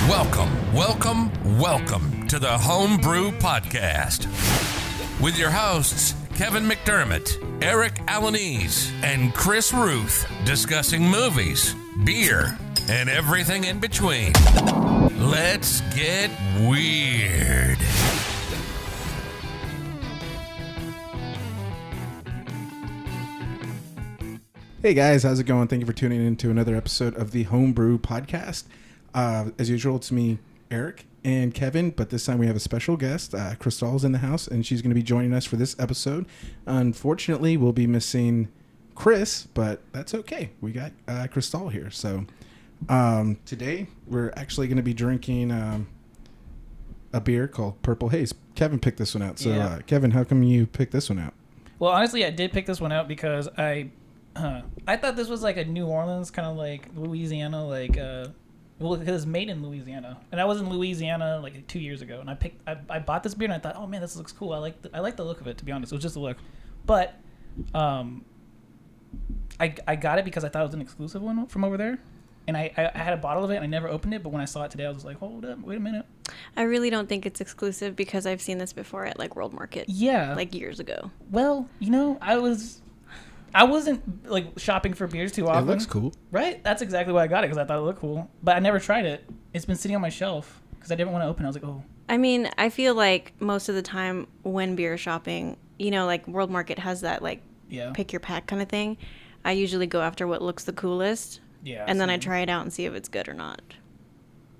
Welcome to the HomeBrew Podcast with your hosts, Kevin McDermott, Eric Alanese, and Chris Ruth, discussing movies, beer, and everything in between. Let's get weird. Hey guys, how's it going? Thank you for tuning in to another episode of the HomeBrew Podcast. As usual, it's me, Eric, and Kevin, but this time we have a special guest. Crystal's in the house, and she's going to be joining us for this episode. Unfortunately, we'll be missing Chris, but that's okay. We got Crystal here. So today, we're actually going to be drinking a beer called Purple Haze. Kevin picked this one out. So, Kevin, how come you picked this one out? Well, honestly, I did pick this one out because I thought this was like a New Orleans, kind of like Louisiana, well, because it's made in Louisiana, and I was in Louisiana like 2 years ago, and I bought this beer, and I thought, oh man, this looks cool. I like the look of it, to be honest. It was just a look, but I got it because I thought it was an exclusive one from over there, and I had a bottle of it, and I never opened it, but when I saw it today, I was like, hold up, wait a minute. I really don't think it's exclusive because I've seen this before at like World Market. Yeah, like years ago. Well, I wasn't like shopping for beers too often. It looks cool. Right? That's exactly why I got it, because I thought it looked cool. But I never tried it. It's been sitting on my shelf because I didn't want to open it. I was like, oh. I mean, I feel like most of the time when beer shopping, like World Market has that pick your pack kind of thing. I usually go after what looks the coolest. Yeah. And then I try it out and see if it's good or not.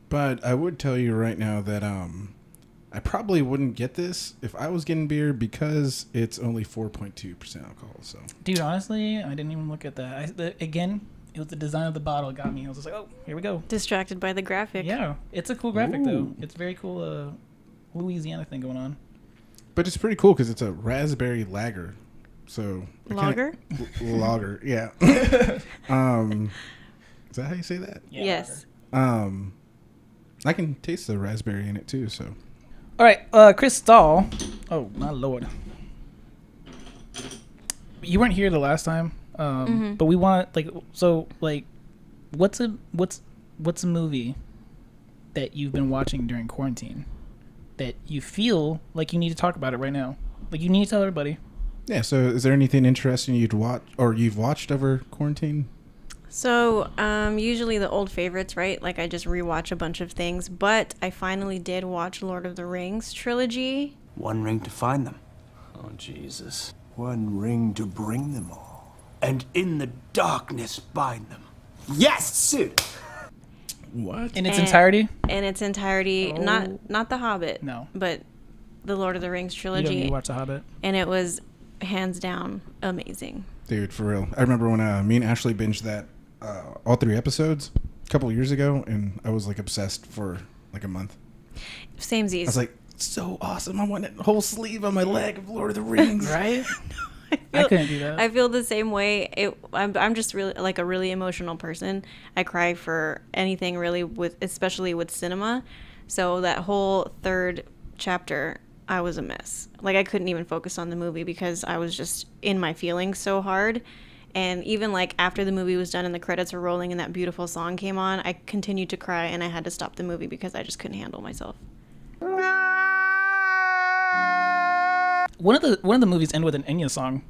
But I would tell you right now that I probably wouldn't get this if I was getting beer because it's only 4.2% alcohol. So, dude, honestly, I didn't even look at that. Again, it was the design of the bottle that got me. I was just like, oh, here we go. Distracted by the graphic. Yeah, it's a cool graphic. Ooh. Though. It's very cool Louisiana thing going on. But it's pretty cool because it's a raspberry lager. So lager? Lager, yeah. Is that how you say that? Yeah, yes. lager. I can taste the raspberry in it too. So. All right, Chris Stahl. Oh my lord, you weren't here the last time, but we want what's a movie that you've been watching during quarantine that you feel like you need to talk about it right now? Like you need to tell everybody. Yeah. So, is there anything interesting you've watched over quarantine? So, usually the old favorites, right? Like, I just rewatch a bunch of things, but I finally did watch Lord of the Rings trilogy. One ring to find them. Oh, Jesus. One ring to bring them all. And in the darkness bind them. Yes, Sid! What? In its entirety? In its entirety. Oh. Not The Hobbit. No. But the Lord of the Rings You trilogy. don't need to watch The Hobbit. And it was, hands down, amazing. Dude, for real. I remember when me and Ashley binged that. All 3 episodes a couple years ago, and I was like obsessed for like a month. Samesies. I was like, so awesome. I want a whole sleeve on my leg of Lord of the Rings. Right? I couldn't do that. I feel the same way. I'm just really like a really emotional person. I cry for anything really, especially with cinema. So that whole 3rd chapter, I was a mess. Like I couldn't even focus on the movie because I was just in my feelings so hard. And even like after the movie was done and the credits were rolling and that beautiful song came on, I continued to cry and I had to stop the movie because I just couldn't handle myself. One of the movies end with an Enya song.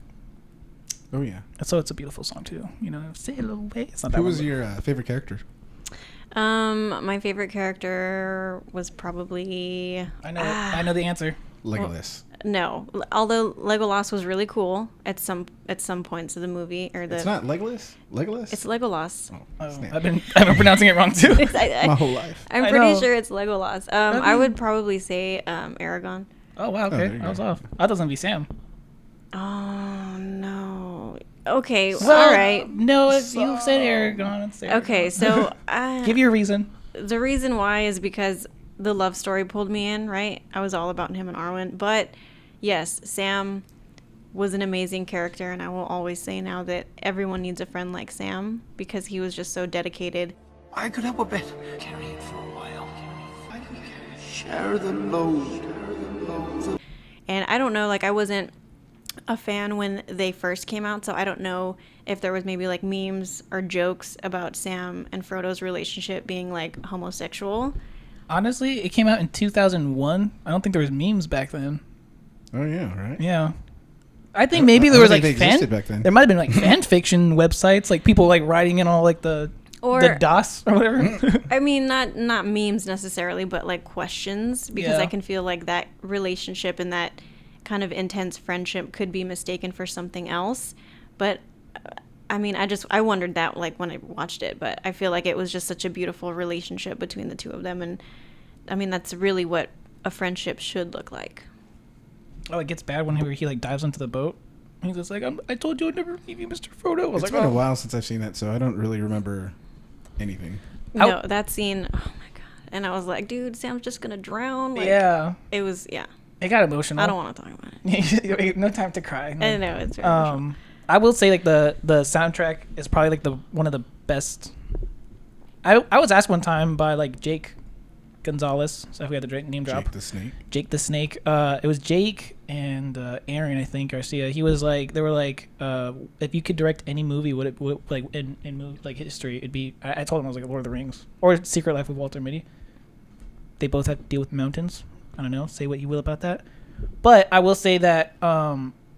Oh yeah. So it's a beautiful song too. Sail away. It's not that Who was your favorite character? My favorite character was probably... I know the answer. Legolas. No, although Legolas was really cool at some points of the movie. It's not Legolas? Legolas? It's Legolas. Oh, snap. I've been pronouncing it wrong too. My whole life. I'm pretty sure it's Legolas. I would probably say Aragorn. Oh wow, okay, I was off. I thought it was gonna be Sam. Oh no. Okay, So, all right. No, you said Aragorn. It's Aragorn. Okay, so give you a reason. The reason why is because the love story pulled me in, right? I was all about him and Arwen, but yes, Sam was an amazing character, and I will always say now that everyone needs a friend like Sam because he was just so dedicated. I could help a bit. Carry it for a while. Share the load. And I don't know, like I wasn't a fan when they first came out, so I don't know if there was maybe like memes or jokes about Sam and Frodo's relationship being like homosexual. Honestly, it came out in 2001. I don't think there was memes back then. Oh yeah, right. Yeah. I think maybe there was like they fan. existed back then. There might have been like fan fiction websites, like people like writing in all like the DOS or whatever. I mean, not memes necessarily, but like questions, because Yeah. I can feel like that relationship and that kind of intense friendship could be mistaken for something else. But I mean, I wondered that like when I watched it, but I feel like it was just such a beautiful relationship between the two of them, and I mean that's really what a friendship should look like. Oh, it gets bad when he like dives into the boat. He's just like, I told you I'd never leave you, Mr. Frodo. I was It's like, been a while since I've seen that, so I don't really remember anything. No, that scene. Oh my god! And I was like, dude, Sam's just gonna drown. Like, yeah. It was It got emotional. I don't want to talk about it. No time to cry. No. I know it's very emotional. I will say like the soundtrack is probably like one of the best. I was asked one time by like Jake Gonzalez, so if we had the name drop. Jake the Snake. It was Jake and Aaron, I think, Garcia. He was like, they were like, if you could direct any movie, would like in movie like history, it'd be. I told him I was like Lord of the Rings or Secret Life of Walter Mitty. They both have to deal with mountains. I don't know. Say what you will about that, but I will say that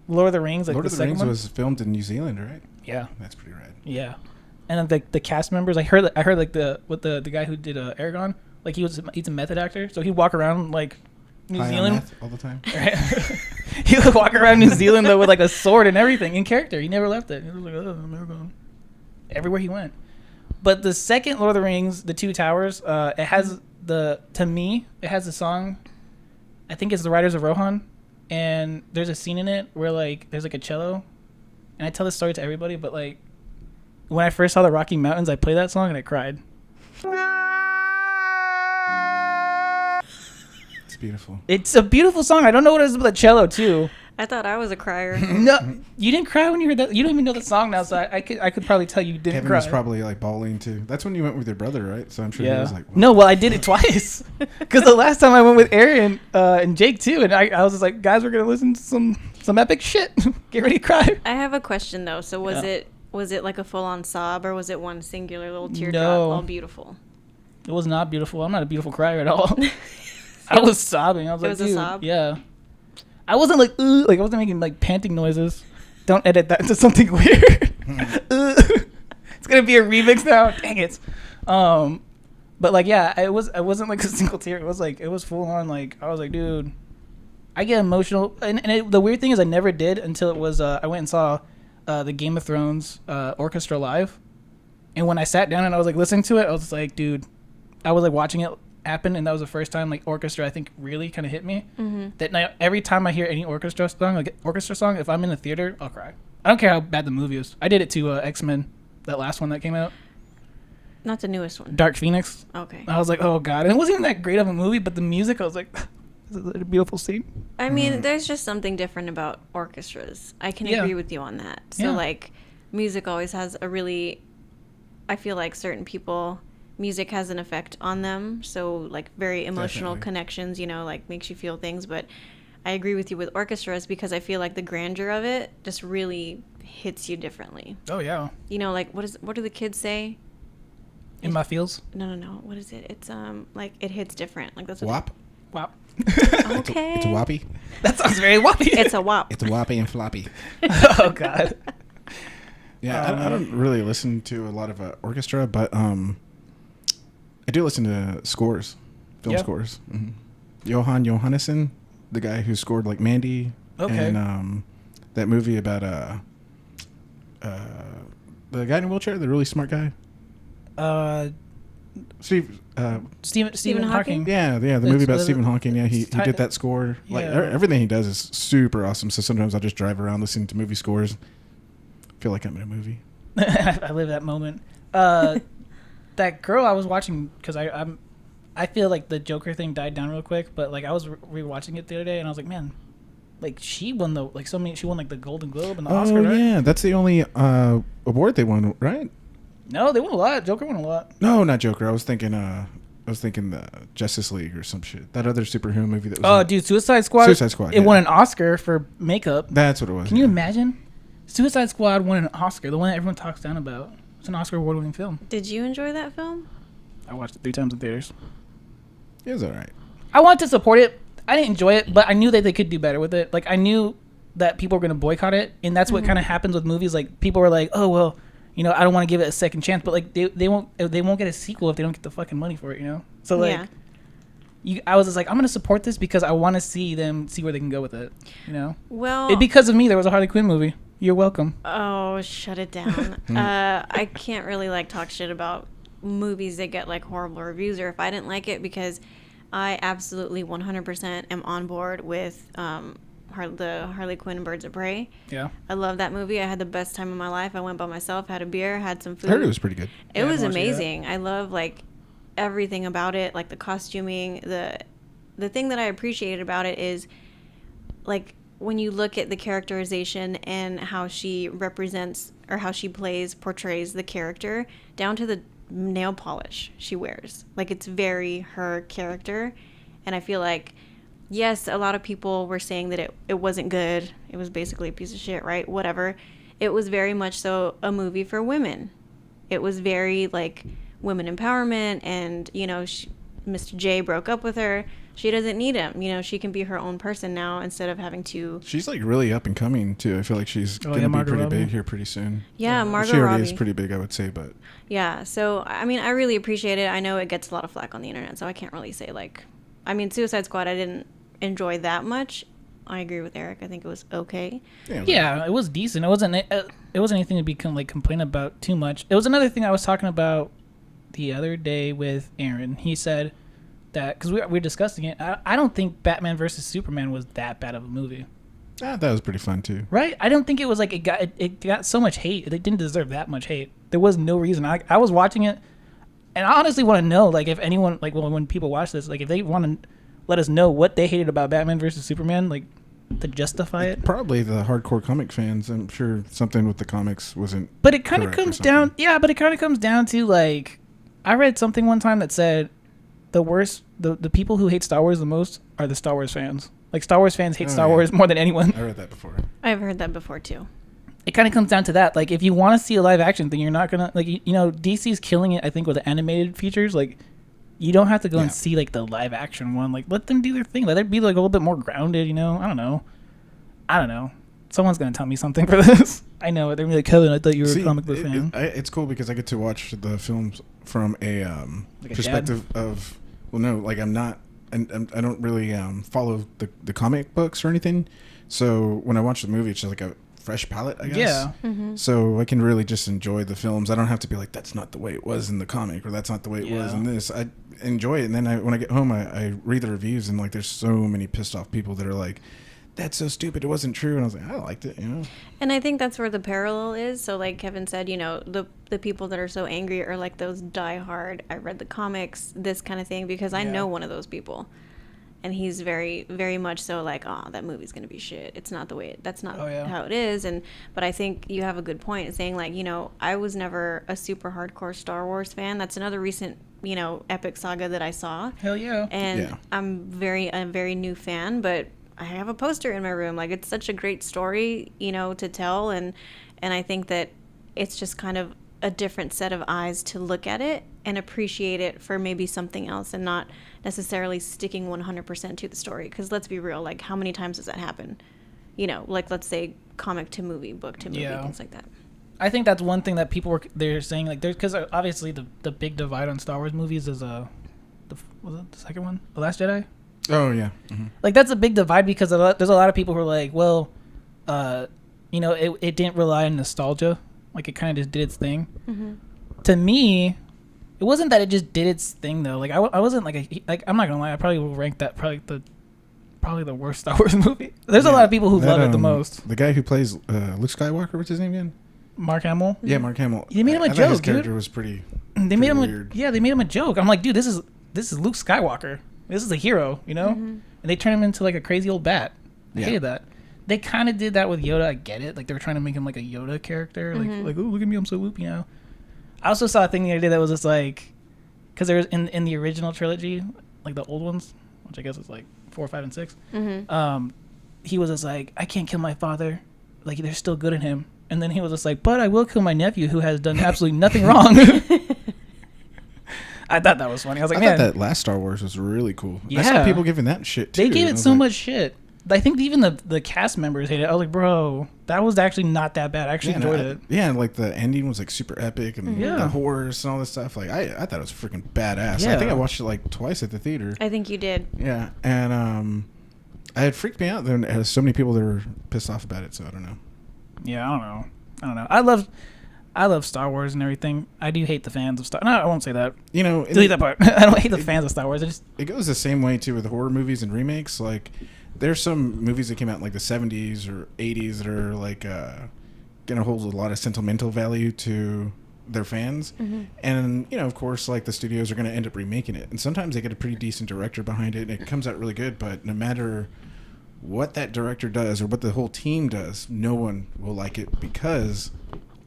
Lord of the Rings, like Lord the of the second Rings one, was filmed in New Zealand, right? Yeah, That's pretty rad. yeah. And then the cast members, I heard like the guy who did Aragorn, like he's a method actor, so he'd walk around like New High on Zealand meth all the time. Right? He would walk around New Zealand though with like a sword and everything in character. He never left it. He was like, oh, I'm never going. Everywhere he went. But the second Lord of the Rings, The Two Towers, it has it has a song. I think it's The Riders of Rohan, and there's a scene in it where like there's like a cello, and I tell this story to everybody, but like when I first saw the Rocky Mountains, I played that song and I cried. It's beautiful. It's a beautiful song. I don't know what it is about the cello too. I thought I was a crier. No, you didn't cry when you heard that. You don't even know the song now, so I could probably tell you didn't Kevin cry. was probably like bawling too. That's when you went with your brother, right? So I'm sure he was like, what? No, well, I did it twice. Because the last time I went with Aaron and Jake too, and I was just like, guys, we're gonna listen to some epic shit. Get ready to cry. I have a question though. So was it like a full on sob, or was it one singular little teardrop? No. All beautiful. It was not beautiful. I'm not a beautiful crier at all. I was sobbing. I was It like, was a dude, sob? yeah. I wasn't like, ugh, like I wasn't making like panting noises. Don't edit that into something weird. It's gonna be a remix now. Dang it. But like, yeah, it wasn't like a single tear. It was full on. Like I was like, dude, I get emotional. And the weird thing is, I never did until it was. I went and saw the Game of Thrones orchestra live, and when I sat down and I was like listening to it, I was just like, dude, I was like watching it happen, and that was the first time like orchestra I think really kind of hit me. That now every time I hear any orchestra song, if I'm in the theater, I'll cry. I don't care how bad the movie is. I did it to X-Men, that last one that came out, Not the newest one. Dark Phoenix. Okay. I was like, oh god, and it wasn't even that great of a movie, but the music, I was like, this is a beautiful scene. I mean, there's just something different about orchestras. I can Yeah. agree with you on that. So Yeah. like, music always has a really, I feel like certain people, music has an effect on them. So like very emotional Definitely. connections, like makes you feel things. But I agree with you with orchestras because I feel like the grandeur of it just really hits you differently. Oh yeah. Like what do the kids say? In my feels. No. What is it? It's like it hits different. Like that's what Wop. Wow. Okay. It's a whoppy. That sounds very whoppy. It's a wop. It's a whoppy and floppy. Oh god. Yeah, I don't really listen to a lot of orchestra, but I do listen to scores, film scores. Mm-hmm. Johan Johannesson, the guy who scored like Mandy, and that movie about the guy in a wheelchair, the really smart guy. Stephen Hawking. Yeah, the movie about Stephen Hawking. Yeah, he did that score. Like Yeah. everything he does is super awesome. So sometimes I'll just drive around listening to movie scores. Feel like I'm in a movie. I live that moment. That girl I was watching, because I feel like the Joker thing died down real quick, but like I was rewatching it the other day and I was like, man, like she won she won like the Golden Globe and the Oscar, right? Yeah, that's the only award they won, right? No, they won a lot. Joker won a lot. No, not Joker. I was thinking the Justice League or some shit. That other superhero movie that was. Oh, dude, Suicide Squad. Suicide Squad. It won an Oscar for makeup. That's what it was. Can you imagine? Suicide Squad won an Oscar, the one that everyone talks down about. It's an Oscar award-winning film. Did you enjoy that film? I watched it 3 times in theaters. It was all right. I wanted to support it. I didn't enjoy it, but I knew that they could do better with it. Like, I knew that people were going to boycott it, and that's what kind of happens with movies. Like, people were like, oh, well, you know, I don't want to give it a second chance, but like they won't get a sequel if they don't get the fucking money for it, you know? So like I was just like, I'm gonna support this because I want to see where they can go with it, you know? Well, because of me there was a Harley Quinn movie. You're welcome. Oh, shut it down. I can't really like talk shit about movies that get like horrible reviews or if I didn't like it, because I absolutely 100% am on board with the Harley Quinn Birds of Prey. Yeah. I love that movie. I had the best time of my life. I went by myself, had a beer, had some food. I heard it was pretty good. It was amazing. I love like everything about it, like the costuming. The thing that I appreciated about it is like when you look at the characterization and how she represents or how she portrays the character down to the nail polish she wears. Like, it's very her character. And I feel like, yes, a lot of people were saying that it wasn't good. It was basically a piece of shit, right? Whatever. It was very much so a movie for women. It was very, like, women empowerment. And, you know, Mr. J broke up with her. She doesn't need him. You know, she can be her own person now instead of having to... She's, like, really up and coming, too. I feel like she's going to be pretty big here pretty soon. Yeah, Margot She already Robbie. is pretty big, I would say, but... Yeah, so, I mean, I really appreciate it. I know it gets a lot of flack on the internet, so I can't really say, like... I mean, Suicide Squad, I didn't enjoy that much. I agree with Eric. I think it was okay. Yeah, it was decent. It wasn't anything to be complain about too much. It was another thing I was talking about the other day with Aaron. He said that, because we were discussing it, I don't think Batman versus Superman was that bad of a movie. That was pretty fun, too. Right? I don't think it was like it got so much hate. It didn't deserve that much hate. There was no reason. I was watching it, and I honestly want to know, like, if anyone, like, well, when people watch this, like, if they want to let us know what they hated about Batman versus Superman, like, to justify it. Probably the hardcore comic fans. I'm sure something with the comics wasn't. But it kind of comes down, but it kind of comes down to, like, I read something one time that said the people who hate Star Wars the most are the Star Wars fans. Like, Star Wars fans hate Star Wars more than anyone. I read that before. I've heard that before, too. It kind of comes down to that. Like, if you want to see a live action thing, you're not going to, like, you know, DC's killing it, I think, with the animated features. Like, you don't have to go and see, like, the live action one. Like, let them do their thing. Let it be, like, a little bit more grounded, you know? I don't know. Someone's going to tell me something for this. I know. They're going to be like, Kevin, I thought you were a comic book fan. It's cool because I get to watch the films from a perspective of, well, no, like, I'm not, and I don't really follow the comic books or anything. So when I watch the movie, it's just like a fresh palette, I guess. Yeah. Mm-hmm. So I can really just enjoy the films. I don't have to be like, that's not the way it was in the comic, or that's not the way it was in this. I enjoy it, and then when I get home, I read the reviews, and like, there's so many pissed off people that are like, that's so stupid, it wasn't true. And I was like, I liked it, you know. And I think that's where the parallel is. So like Kevin said, you know, the people that are so angry are like those diehard, I read the comics, this kind of thing, because I know one of those people. And he's very, very much so like, oh, that movie's going to be shit. It's not the way, that's not how it is. But I think you have a good point in saying, like, you know, I was never a super hardcore Star Wars fan. That's another recent, you know, epic saga that I saw. Hell yeah. And I'm a very new fan, but I have a poster in my room. Like, it's such a great story, you know, to tell. And I think that it's just kind of a different set of eyes to look at it and appreciate it for maybe something else and not necessarily sticking 100% to the story. Because let's be real, like, how many times does that happen? You know, like, let's say comic to movie, book to movie, things like that. I think that's one thing that people they're saying, like, there's, because obviously the big divide on Star Wars movies is was it the second one, The Last Jedi? Oh yeah. Mm-hmm. Like, that's a big divide because there's a lot of people who are like, well, you know, it didn't rely on nostalgia. Like, it kind of just did its thing. Mm-hmm. To me, it wasn't that it just did its thing, though. Like, I wasn't like I'm not gonna lie, I probably will rank that probably the worst Star Wars movie. There's a lot of people who love it the most. The guy who plays Luke Skywalker, what's his name again? Mark Hamill. Yeah, Mark Hamill. They made him a I joke, his dude. character was pretty. They made him weird. they made him a joke. I'm like, dude, this is Luke Skywalker. This is a hero, you know? Mm-hmm. And they turned him into like a crazy old bat. I hated that. They kind of did that with Yoda. I get it. Like, they were trying to make him like a Yoda character. Like, oh, look at me, I'm so whoop, you know? I also saw a thing the other day that was just like, because there was in the original trilogy, like the old ones, which I guess is like 4, 5, and 6. Mm-hmm. He was just like, I can't kill my father. Like, there's still good in him. And then he was just like, but I will kill my nephew who has done absolutely nothing wrong. I thought that was funny. I was like, I man, thought that last Star Wars was really cool. I Yeah. saw people giving that shit too. they gave and I it was so like, much shit. I think even the cast members hated it. I was like, bro, that was actually not that bad. I actually enjoyed it. Yeah, and like the ending was like super epic and Yeah. the horrors and all this stuff. Like I thought it was freaking badass. I Yeah. think I watched it like twice at the theater. I think you did. Yeah, and I had freaked me out. There was so many people that were pissed off about it. So I don't know. Yeah, I don't know. I love Star Wars and everything. I do hate the fans of Star. No, I won't say that. You know, Delete that part. I don't hate the fans of Star Wars. I just it goes the same way too with horror movies and remakes. Like there's some movies that came out in like the 70s or 80s that are like gonna hold a lot of sentimental value to their fans, and you know, of course, like the studios are gonna end up remaking it, and sometimes they get a pretty decent director behind it and it comes out really good. But no matter what that director does or what the whole team does, no one will like it because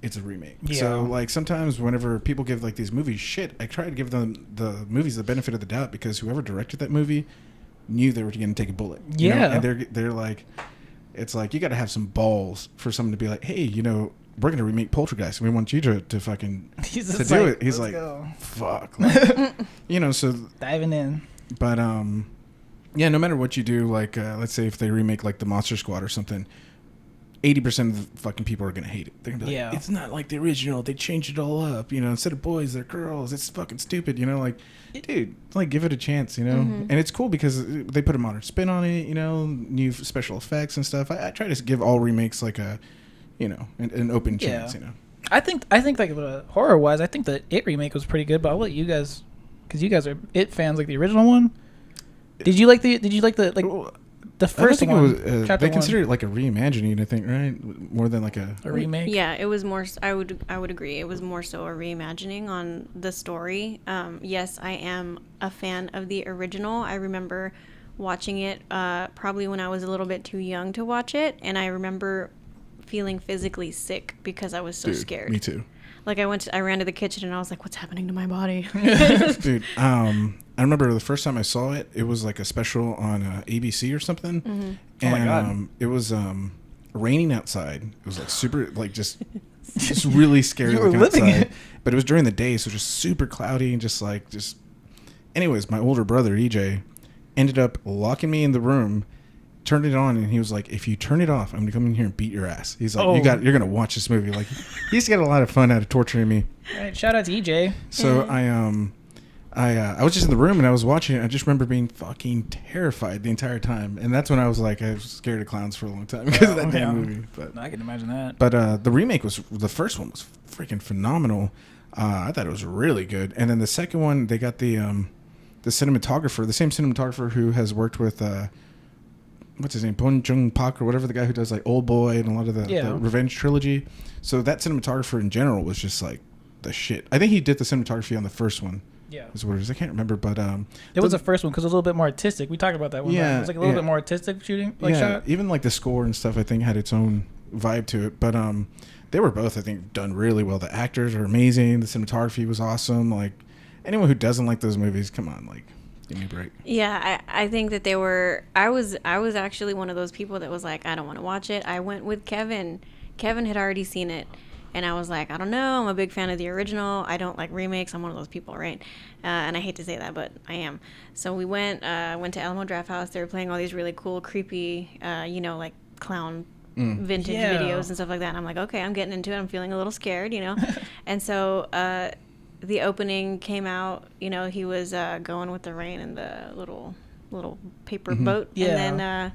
it's a remake. Yeah. So like sometimes whenever people give like these movies shit, I try to give them the movies the benefit of the doubt because whoever directed that movie knew they were going to take a bullet. You know? Yeah. And they're like, it's like you got to have some balls for someone to be like, hey, you know, we're going to remake Poltergeist and we want you to fucking He's to just do like, it. He's "Let's like, go." fuck. Like, you know, so diving in. but yeah, no matter what you do, like let's say if they remake like the Monster Squad or something, 80% of the fucking people are gonna hate it. They're gonna be like, Yeah. it's not like the original. They changed it all up. You know, instead of boys, they're girls. It's fucking stupid. You know, like, dude, like give it a chance. You know, and it's cool because they put a modern spin on it. You know, new special effects and stuff. I try to give all remakes like a, you know, an open chance. Yeah. You know. I think like horror wise, I think the It remake was pretty good. But I'll let you guys, because you guys are It fans, like the original one. Did you like the the first I don't one? think it was. chapter They one? consider it like a reimagining. I think, right? More than like a remake. Yeah, it was more. I would agree. It was more so a reimagining on the story. Yes, I am a fan of the original. I remember watching it probably when I was a little bit too young to watch it, and I remember feeling physically sick because I was so Dude, scared. Me too. Like I ran to the kitchen and I was like, "What's happening to my body?" Dude, I remember the first time I saw it, it was like a special on ABC or something. And Oh my God. It was raining outside. It was like super, like just really scary You were looking living outside. it. But it was during the day, so just super cloudy and just. Anyways, my older brother, EJ, ended up locking me in the room, turned it on, and he was like, if you turn it off, I'm gonna come in here and beat your ass. He's like, Oh. you're gonna watch this movie. Like, he's got a lot of fun out of torturing me. Right, shout out to EJ. So I was just in the room and I was watching it. I just remember being fucking terrified the entire time, and that's when I was like, I was scared of clowns for a long time because of that damn yeah. movie. But I can imagine that. the remake the first one was freaking phenomenal. I thought it was really good, and then the second one they got the cinematographer, the same cinematographer who has worked with what's his name, Bong Joon-pak or whatever, the guy who does like Old Boy and a lot of the Revenge trilogy. So that cinematographer in general was just like the shit. I think he did the cinematography on the first one. Yeah. Is what it is. I can't remember, but It was the first one because it was a little bit more artistic. We talked about that one. Yeah, time. It was like a little yeah. bit more artistic shooting, shot. even like the score and stuff, I think had its own vibe to it. But they were both, I think, done really well. The actors are amazing. The cinematography was awesome. Like anyone who doesn't like those movies, come on, like give me a break. Yeah, I think that they were. I was actually one of those people that was like, I don't want to watch it. I went with Kevin. Kevin had already seen it, and I was like, I don't know. I'm a big fan of the original. I don't like remakes. I'm one of those people, right? And I hate to say that, but I am. So we went to Alamo Drafthouse. They were playing all these really cool, creepy, like clown vintage videos and stuff like that. And I'm like, okay, I'm getting into it. I'm feeling a little scared, And so the opening came out. He was going with the rain and the little paper boat. Yeah. And then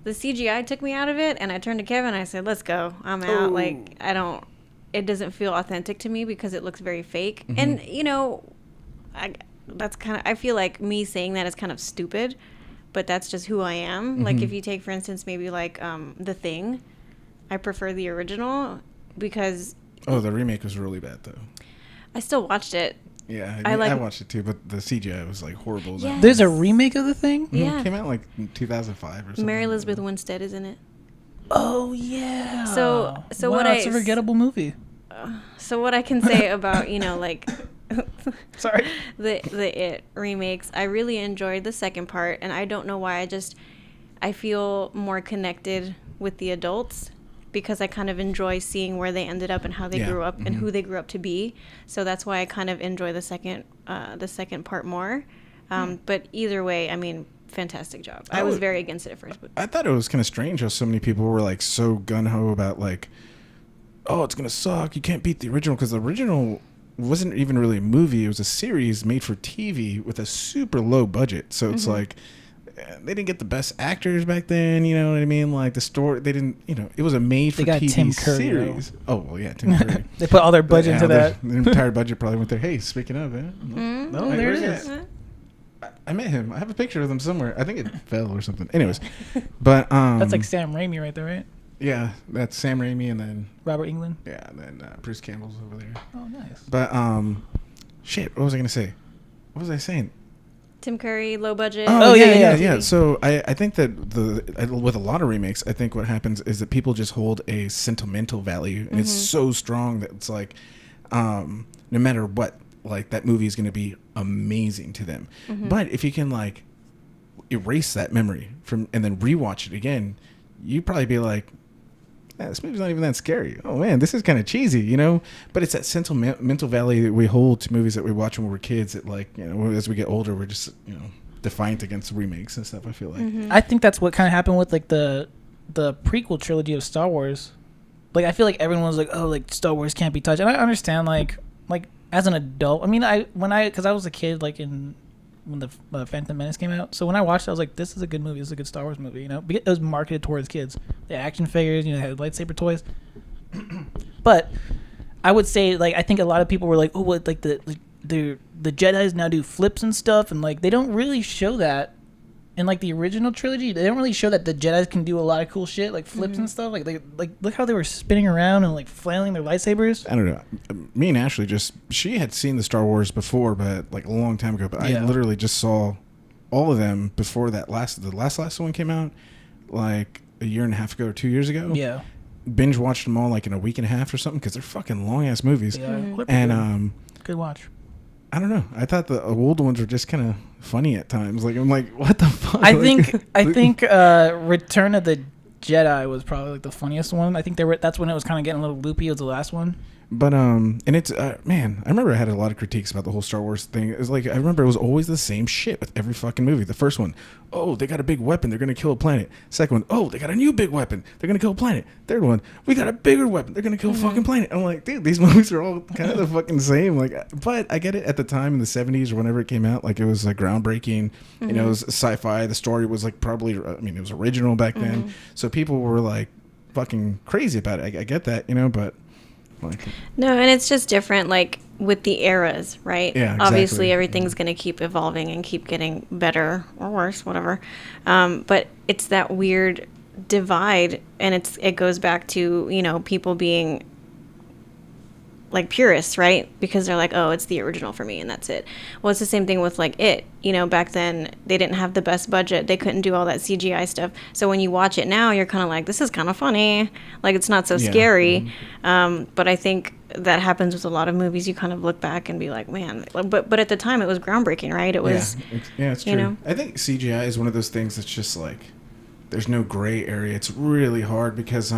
the CGI took me out of it. And I turned to Kevin. I said, let's go. I'm out. Ooh. Like, it doesn't feel authentic to me because it looks very fake. And, I feel like me saying that is kind of stupid, but that's just who I am. Like, if you take, for instance, maybe like The Thing, I prefer the original because The remake was really bad though. I still watched it. Yeah, I I watched it too, but the CGI was like horrible. Yeah. There's a remake of the thing. Yeah. It came out like in 2005 or something. Mary Elizabeth Winstead is in it. Oh yeah. So wow, what it's a forgettable movie. So what I can say about, like Sorry. the It remakes, I really enjoyed the second part, and I don't know why. I feel more connected with the adults because I kind of enjoy seeing where they ended up and how they grew up and who they grew up to be. So that's why I kind of enjoy the second part more. But either way, I mean, fantastic job. I was very against it at first. But I thought it was kind of strange how so many people were like so gung-ho about like, oh, it's going to suck. You can't beat the original, because the original wasn't even really a movie. It was a series made for TV with a super low budget. So it's like, they didn't get the best actors back then, you know what I mean? Like the story, they didn't, you know, it was a made for TV Tim Curry, series. Oh, well, yeah, Tim Curry. They put all their budget into that. The entire budget probably went there. Hey, speaking of it. Oh, there it is. I met him. I have a picture of him somewhere. I think it fell or something. Anyways, but that's like Sam Raimi right there, right? Yeah, that's Sam Raimi, and then Robert Englund. Yeah, and then Bruce Campbell's over there. Oh, nice. But shit, what was I gonna say? What was I saying? Tim Curry, low budget. Oh yeah. So I think that with a lot of remakes, I think what happens is that people just hold a sentimental value, and it's so strong that it's like, no matter what, like that movie is going to be amazing to them. But if you can like erase that memory from and then rewatch it again, you'd probably be like, this movie's not even that scary. Oh man, this is kind of cheesy, you know. But it's that sentimental value that we hold to movies that we watch when we're kids. That like, you know, as we get older, we're just, you know, defiant against remakes and stuff. I feel like. I think that's what kind of happened with like the prequel trilogy of Star Wars. Like I feel like everyone was like, oh, like Star Wars can't be touched, and I understand like as an adult. I mean, because I was a kid like when the Phantom Menace came out. So when I watched it, I was like, this is a good movie. This is a good Star Wars movie, you know? It was marketed towards kids. The action figures, you know, had lightsaber toys. But I would say, like, I think a lot of people were like, oh, what, like, the Jedis now do flips and stuff. And, like, they don't really show that in, like, the original trilogy. They don't really show that the Jedis can do a lot of cool shit, like flips and stuff. Like, look how they were spinning around and, like, flailing their lightsabers. I don't know. Me and Ashley she had seen the Star Wars before, but like a long time ago. But I literally just saw all of them before the last one came out, like a year and a half ago or 2 years ago. Yeah. Binge watched them all like in a week and a half or something, because they're fucking long ass movies. Yeah. And good watch. I don't know. I thought the old ones were just kind of funny at times. Like I'm like, what the fuck? I think Return of the Jedi was probably like the funniest one. I think that's when it was kind of getting a little loopy. It was the last one. But and it's man, I remember I had a lot of critiques about the whole Star Wars thing. It was like I remember it was always the same shit with every fucking movie. The first one, oh, they got a big weapon, they're gonna kill a planet. Second one, oh, they got a new big weapon, they're gonna kill a planet. Third one, we got a bigger weapon, they're gonna kill a fucking planet. I'm like, dude, these movies are all kind of the fucking same. Like, but I get it. At the time in the 70s or whenever it came out, like it was like groundbreaking. You know, it was sci-fi. The story was like probably, I mean, it was original back then, so people were like fucking crazy about it. I get that, you know, but. Like, no, and it's just different, like with the eras, right? Yeah, exactly. Obviously, everything's going to keep evolving and keep getting better or worse, whatever. But it's that weird divide, and it goes back to, you know, people being like purists, right? Because they're like, oh, it's the original for me, and that's it. Well, it's the same thing with like it. You know, back then they didn't have the best budget. They couldn't do all that CGI stuff. So when you watch it now, you're kind of like, this is kind of funny. Like, it's not so scary. But I think that happens with a lot of movies. You kind of look back and be like, man. But at the time, it was groundbreaking, right? It was. Yeah, it's true. You know? I think CGI is one of those things that's just like, there's no gray area. It's really hard because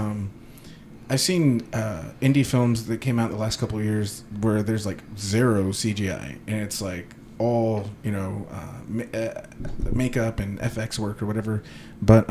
I've seen indie films that came out in the last couple of years where there's like zero CGI, and it's like all, you know, makeup and FX work or whatever. But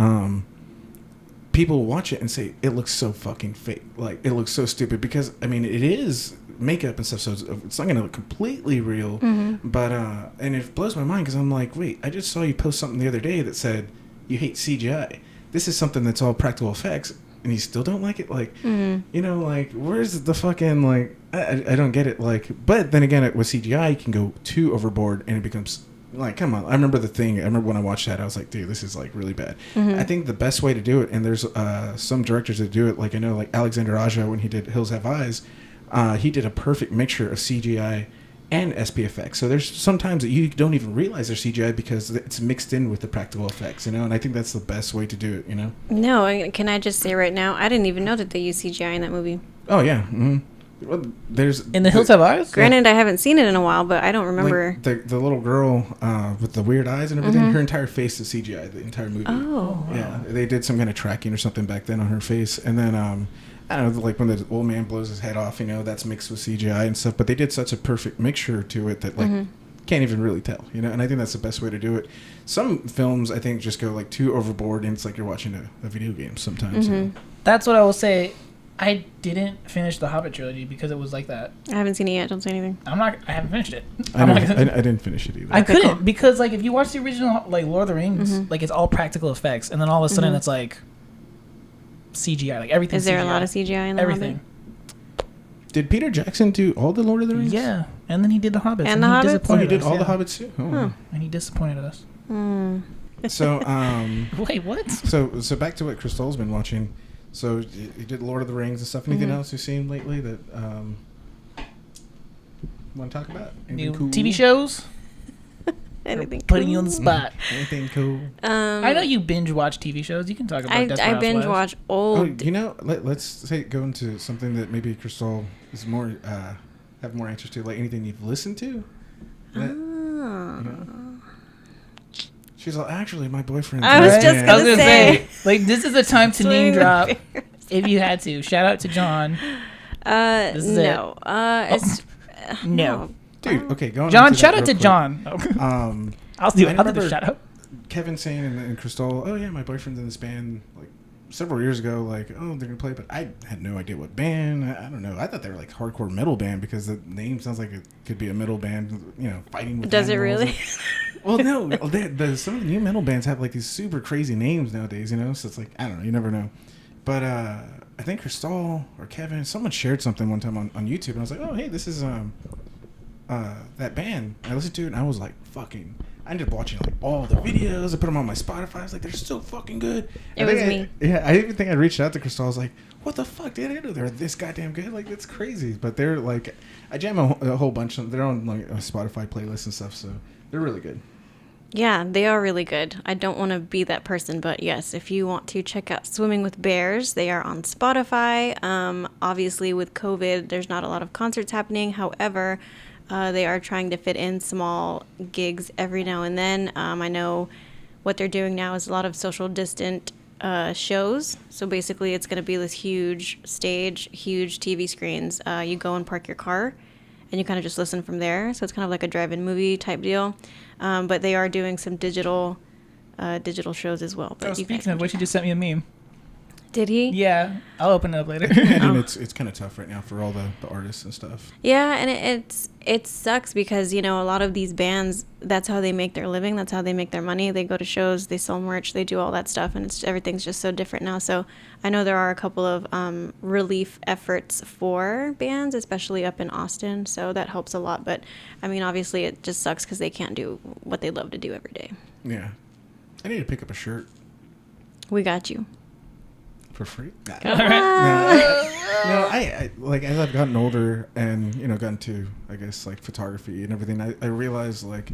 people watch it and say it looks so fucking fake, like it looks so stupid, because I mean it is makeup and stuff, so it's not gonna look completely real. But and it blows my mind because I'm like, wait, I just saw you post something the other day that said you hate CGI. This is something that's all practical effects, and you still don't like it. Like, you know, like, where's the fucking, like, I don't get it. Like, but then again, with CGI, you can go too overboard, and it becomes, like, come on. I remember when I watched that, I was like, dude, this is, like, really bad. I think the best way to do it, and there's some directors that do it, like, I know, like, Alexander Aja, when he did Hills Have Eyes, he did a perfect mixture of CGI and SPFX. So there's sometimes that you don't even realize they're CGI because it's mixed in with the practical effects, you know? And I think that's the best way to do it, you know? No, can I just say right now, I didn't even know that they used CGI in that movie. Oh, yeah. Well, there's In the Hills Have Eyes? Granted, I haven't seen it in a while, but I don't remember. Like the little girl with the weird eyes and everything. Her entire face is CGI. The entire movie. Oh. Yeah, they did some kind of tracking or something back then on her face, and then I don't know, like when the old man blows his head off, that's mixed with CGI and stuff. But they did such a perfect mixture to it that can't even really tell, And I think that's the best way to do it. Some films I think just go like too overboard, and it's like you're watching a video game sometimes. That's what I will say. I didn't finish the Hobbit trilogy because it was like that. I haven't seen it yet. Don't say anything. I haven't finished it. I didn't finish it either. I couldn't because like if you watch the original like Lord of the Rings, like it's all practical effects, and then all of a sudden it's like CGI, like everything. Is there CGI. a lot of CGI in the everything? Hobbit? Did Peter Jackson do all the Lord of the Rings? Yeah, and then he did the Hobbits. And the he Hobbits? disappointed He did us, all the yeah. Hobbits too. Oh. And he disappointed us. So Wait, what? so back to what Crystal's been watching. So you did Lord of the Rings and stuff. Anything else you've seen lately that want to talk about? Anything New cool? TV shows? Anything Putting cool? you on the spot. Anything cool? I know you binge watch TV shows. You can talk about Desperate I binge Housewives. watch old. Let's say go into something that maybe Crystal is more have more interest to, like anything you've listened to. She's like, actually, my boyfriend. I was just I was gonna gonna say. like, this is the time to name Swing drop Bears. if you had to. Shout out to John. This is No. It's No. Dude, okay, going John, into shout that out to real quick. John. I'll do I the remember shout out. Kevin saying and Crystal, oh yeah, my boyfriend's in this band like several years ago, like, oh, they're gonna play, but I had no idea what band. I don't know. I thought they were like hardcore metal band because the name sounds like it could be a metal band, fighting with Does it animals. really? Well, no. Some of the new metal bands have like these super crazy names nowadays, so it's like, I don't know, you never know. But I think Crystal or Kevin, someone shared something one time on YouTube, and I was like, oh, hey, this is that band. I listened to it, and I was like, fucking. I ended up watching like all the videos. I put them on my Spotify. I was like, they're so fucking good. It was me. I even think I reached out to Crystal. I was like, what the fuck, dude? I didn't know they're this goddamn good. Like, that's crazy. But they're like, I jam a whole bunch of them. They're on like a Spotify playlist and stuff, so they're really good. Yeah, they are really good. I don't want to be that person, but yes, if you want to check out Swimming with Bears, they are on Spotify. Obviously, with COVID, there's not a lot of concerts happening. However, they are trying to fit in small gigs every now and then. I know what they're doing now is a lot of social distant shows. So basically, it's going to be this huge stage, huge TV screens. You go and park your car, and you kind of just listen from there. So it's kind of like a drive-in movie type deal. But they are doing some digital shows as well. But Speaking of which, he just sent me a meme. Did he? Yeah, I'll open it up later. I mean, it's kind of tough right now for all the artists and stuff. Yeah, and it sucks because, a lot of these bands, that's how they make their living. That's how they make their money. They go to shows, they sell merch, they do all that stuff, and everything's just so different now. So I know there are a couple of relief efforts for bands, especially up in Austin, so that helps a lot. But, I mean, obviously it just sucks because they can't do what they love to do every day. Yeah. I need to pick up a shirt. We got you. For free? Nah. All right. No, I like as I've gotten older and gotten to I guess like photography and everything. I realize like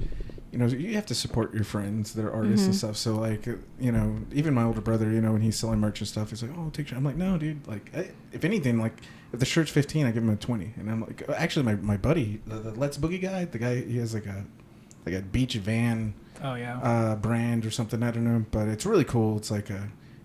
you have to support your friends that are artists and stuff. So like even my older brother when he's selling merch and stuff, he's like, oh, take. I'm like, no, dude. Like if anything, like if the shirt's $15, I give him a $20. And I'm like, actually my buddy, the Let's Boogie guy, the guy, he has like a beach van. Oh yeah. Brand or something. I don't know, but it's really cool. It's like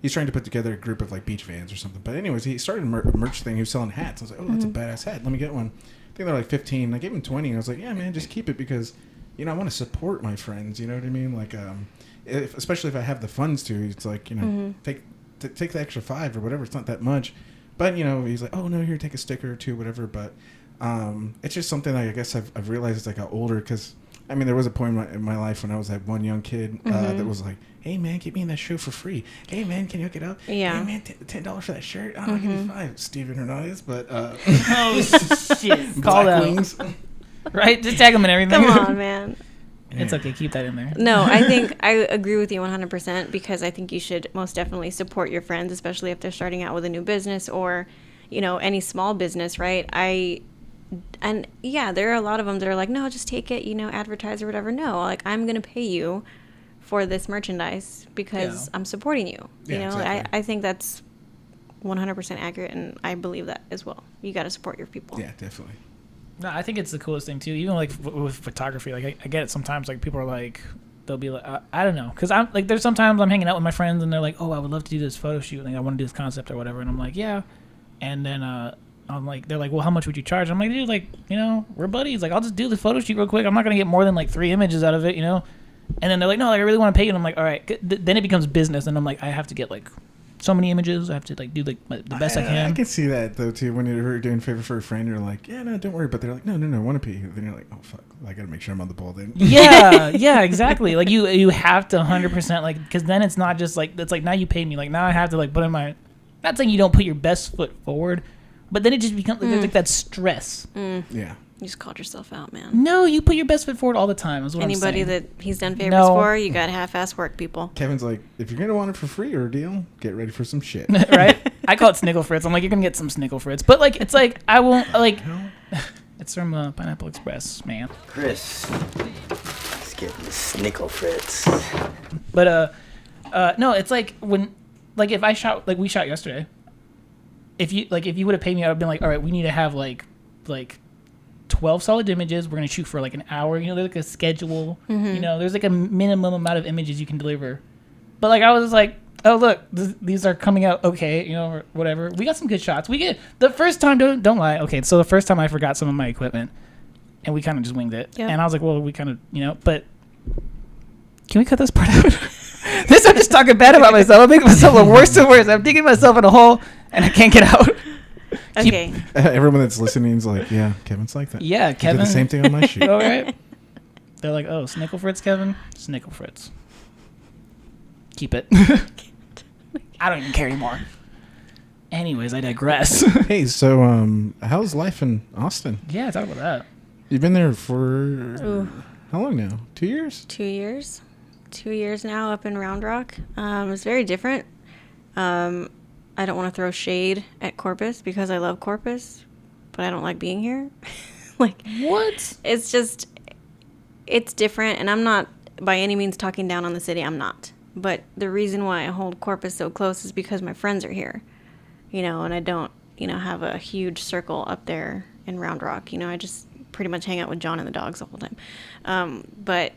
he's trying to put together a group of like beach vans or something. But anyways, he started a merch thing. He was selling hats. I was like, oh, that's a badass hat. Let me get one. I think they're like 15. I gave him 20. And I was like, yeah, man, just keep it because, I want to support my friends. You know what I mean? Like, especially if I have the funds to. It's like, take the extra $5 or whatever. It's not that much. But, he's like, oh, no, here, take a sticker or two, whatever. But it's just something I guess I've realized as I got older because, I mean, there was a point in my life when I was that one young kid that was like, hey, man, get me in that show for free. Hey, man, can you hook it up? Yeah. Hey, man, $10 for that shirt? I'll give you $5. Steven Hernandez, but... Oh, shit. Call Black out. Wings. Right? Just tag him and everything. Come on, man. It's okay. Keep that in there. No, I think I agree with you 100% because I think you should most definitely support your friends, especially if they're starting out with a new business or, any small business, right? And yeah, there are a lot of them that are like, no, just take it, advertise or whatever. No, like I'm going to pay you for this merchandise because I'm supporting you. Yeah, exactly. I think that's 100% accurate, and I believe that as well. You got to support your people. Yeah, definitely. No, I think it's the coolest thing too. Even like with photography, like I get it sometimes. Like people are like, they'll be like, I don't know, because I'm like, there's sometimes I'm hanging out with my friends and they're like, oh, I would love to do this photo shoot. Like I want to do this concept or whatever, and I'm like, yeah. And then I'm like, they're like, well, how much would you charge? I'm like, dude, like, you know, we're buddies. Like I'll just do the photo shoot real quick. I'm not gonna get more than like 3 images out of it, you know. And then they're like, no, like, I really want to pay you. And I'm like, all right. Then it becomes business, and I'm like, I have to get like so many images. I have to like do like the best I can. I can see that though too. When you're doing a favor for a friend, you're like, yeah, no, don't worry. But they're like, no, I want to pay you. Then you're like, oh fuck, I gotta make sure I'm on the ball then. Yeah, exactly. Like you have to 100% like, because then it's not just like, it's like now you paid me. Like now I have to like put in my. Not saying you don't put your best foot forward, but then it just becomes there's like that stress. Yeah. You just called yourself out, man. No, you put your best foot forward all the time. Is what Anybody I'm saying. that he's done favors No. for, you got half-ass work, people. Kevin's like, if you're gonna want it for free or a deal, get ready for some shit. Right? I call it Snickle Fritz. I'm like, you're gonna get some Snickle Fritz, but like, it's like I won't like. It's from Pineapple Express, man. Chris, let's get the Snickle Fritz. But no, it's like when, like if I shot, like we shot yesterday. If you would have paid me, I would have been like, all right, we need to have like 12 solid images. We're gonna shoot for like an hour. You know, there's like a schedule. You know, there's like a minimum amount of images you can deliver. But like I was just like, oh look, these are coming out okay. You know, or whatever. We got some good shots. We get the first time. Don't lie. Okay, so the first time I forgot some of my equipment, and we kind of just winged it. Yep. And I was like, well, we kind of, you know, but can we cut this part out? This I'm just talking bad about myself. I'm making myself look worse and worse. I'm digging myself in a hole and I can't get out. Okay. Everyone that's listening is like, yeah, Kevin's like that. Yeah, He Kevin. did the same thing on my shoot. All right. They're like, oh, Snickle Fritz, Kevin? Snickle Fritz. Keep it. I don't even care anymore. Anyways, I digress. Hey, so how's life in Austin? Yeah, talk about that. You've been there for Ooh. how long now? 2 years? 2 years. 2 years now up in Round Rock. It's very different. I don't want to throw shade at Corpus because I love Corpus, but I don't like being here. Like, What? it's just, it's different, and I'm not by any means talking down on the city. I'm not. But the reason why I hold Corpus so close is because my friends are here, you know, and I don't, you know, have a huge circle up there in Round Rock. You know, I just pretty much hang out with John and the dogs the whole time. But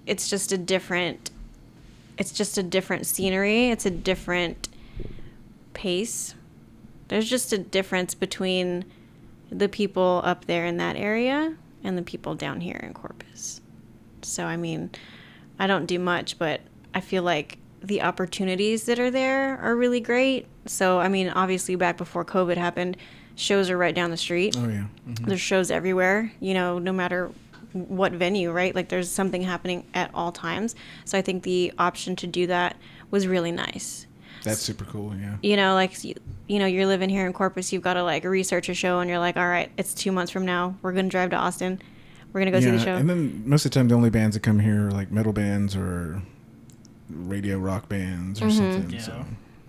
it's just a different scenery. It's a different pace. There's just a difference between the people up there in that area and the people down here in Corpus. So, I mean, I don't do much, but I feel like the opportunities that are there are really great. So, I mean, obviously back before COVID happened, shows are right down the street. Oh, yeah. Mm-hmm. There's shows everywhere, you know, no matter what venue, right? Like there's something happening at all times. So I think the option to do that was really nice. That's super cool, yeah. You know, like, you know, you're living here in Corpus, you've got to like research a show and you're like, all right, it's 2 months from now. We're going to drive to Austin. We're going to go see the show. And then most of the time the only bands that come here are like metal bands or radio rock bands or something. Yeah. So.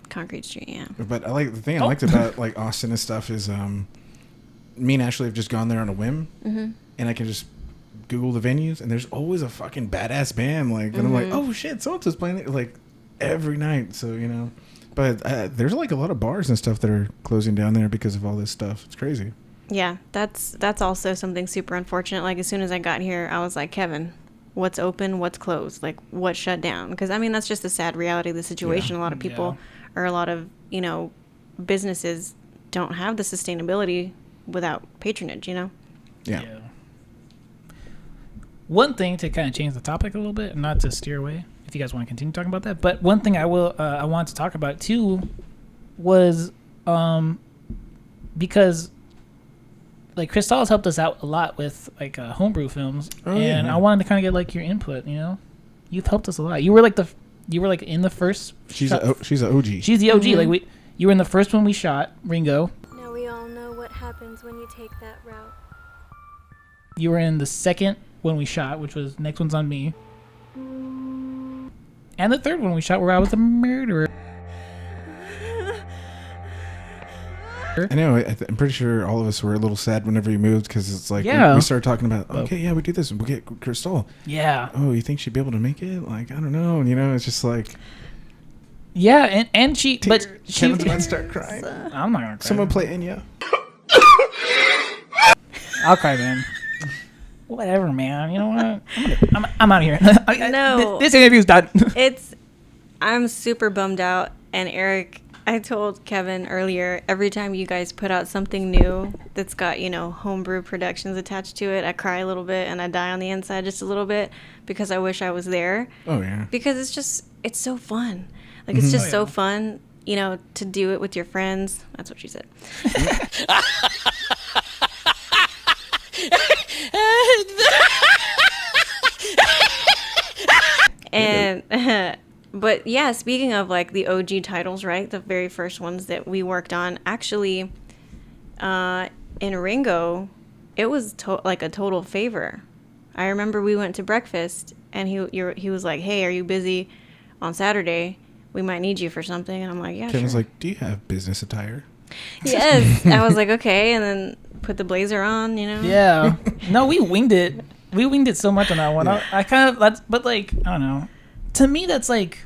Concrete Street, yeah. But I like the thing I liked about like Austin and stuff is me and Ashley have just gone there on a whim, and I can just Google the venues, and there's always a fucking badass band. Like, and I'm like, oh shit, so and so's playing it like every night. So you know, but there's like a lot of bars and stuff that are closing down there because of all this stuff. It's crazy. Yeah, that's also something super unfortunate. Like as soon as I got here, I was like, Kevin, what's open, what's closed, like what shut down? Because I mean, that's just the sad reality of the situation. A lot of people, or a lot of, you know, businesses don't have the sustainability without patronage, you know? Yeah. One thing to kind of change the topic a little bit, not to steer away, if you guys want to continue talking about that, but one thing I want to talk about too was because like Crystal's helped us out a lot with like homebrew films, and I wanted to kind of get like your input. You know, you've helped us a lot. You were like in the first. She's an OG. She's the OG. Like you were in the first one we shot, Ringo. Now we all know what happens when you take that route. You were in the second one we shot, which was Next One's on Me, and the third one we shot where I was a murderer. I know. I'm pretty sure all of us were a little sad whenever you moved because it's like we started talking about, okay, yeah, we do this and we'll get Crystal. Yeah. Oh, you think she'd be able to make it? Like, I don't know. And, you know, it's just like. Yeah, and she, but she. Kevin's about to start crying. I'm not gonna cry. Someone play Enya. I'll cry, man. Whatever, man. You know what? I'm out of here. No. This interview's done. I'm super bummed out. And Eric, I told Kevin earlier, every time you guys put out something new that's got, you know, homebrew productions attached to it, I cry a little bit and I die on the inside just a little bit because I wish I was there. Oh, yeah. Because it's so fun. Like, it's just so fun, you know, to do it with your friends. That's what she said. And, but yeah, speaking of like the OG titles, right? The very first ones that we worked on, actually, in Ringo, it was like a total favor. I remember we went to breakfast and he was like, "Hey, are you busy on Saturday? We might need you for something." And I'm like, "Yeah, Kevin's sure." like, "Do you have business attire?" Yes. I was like, "Okay," and then put the blazer on, you know. Yeah. No, we winged it. We winged it so much on that one. Yeah. I kind of but like I don't know. To me, that's like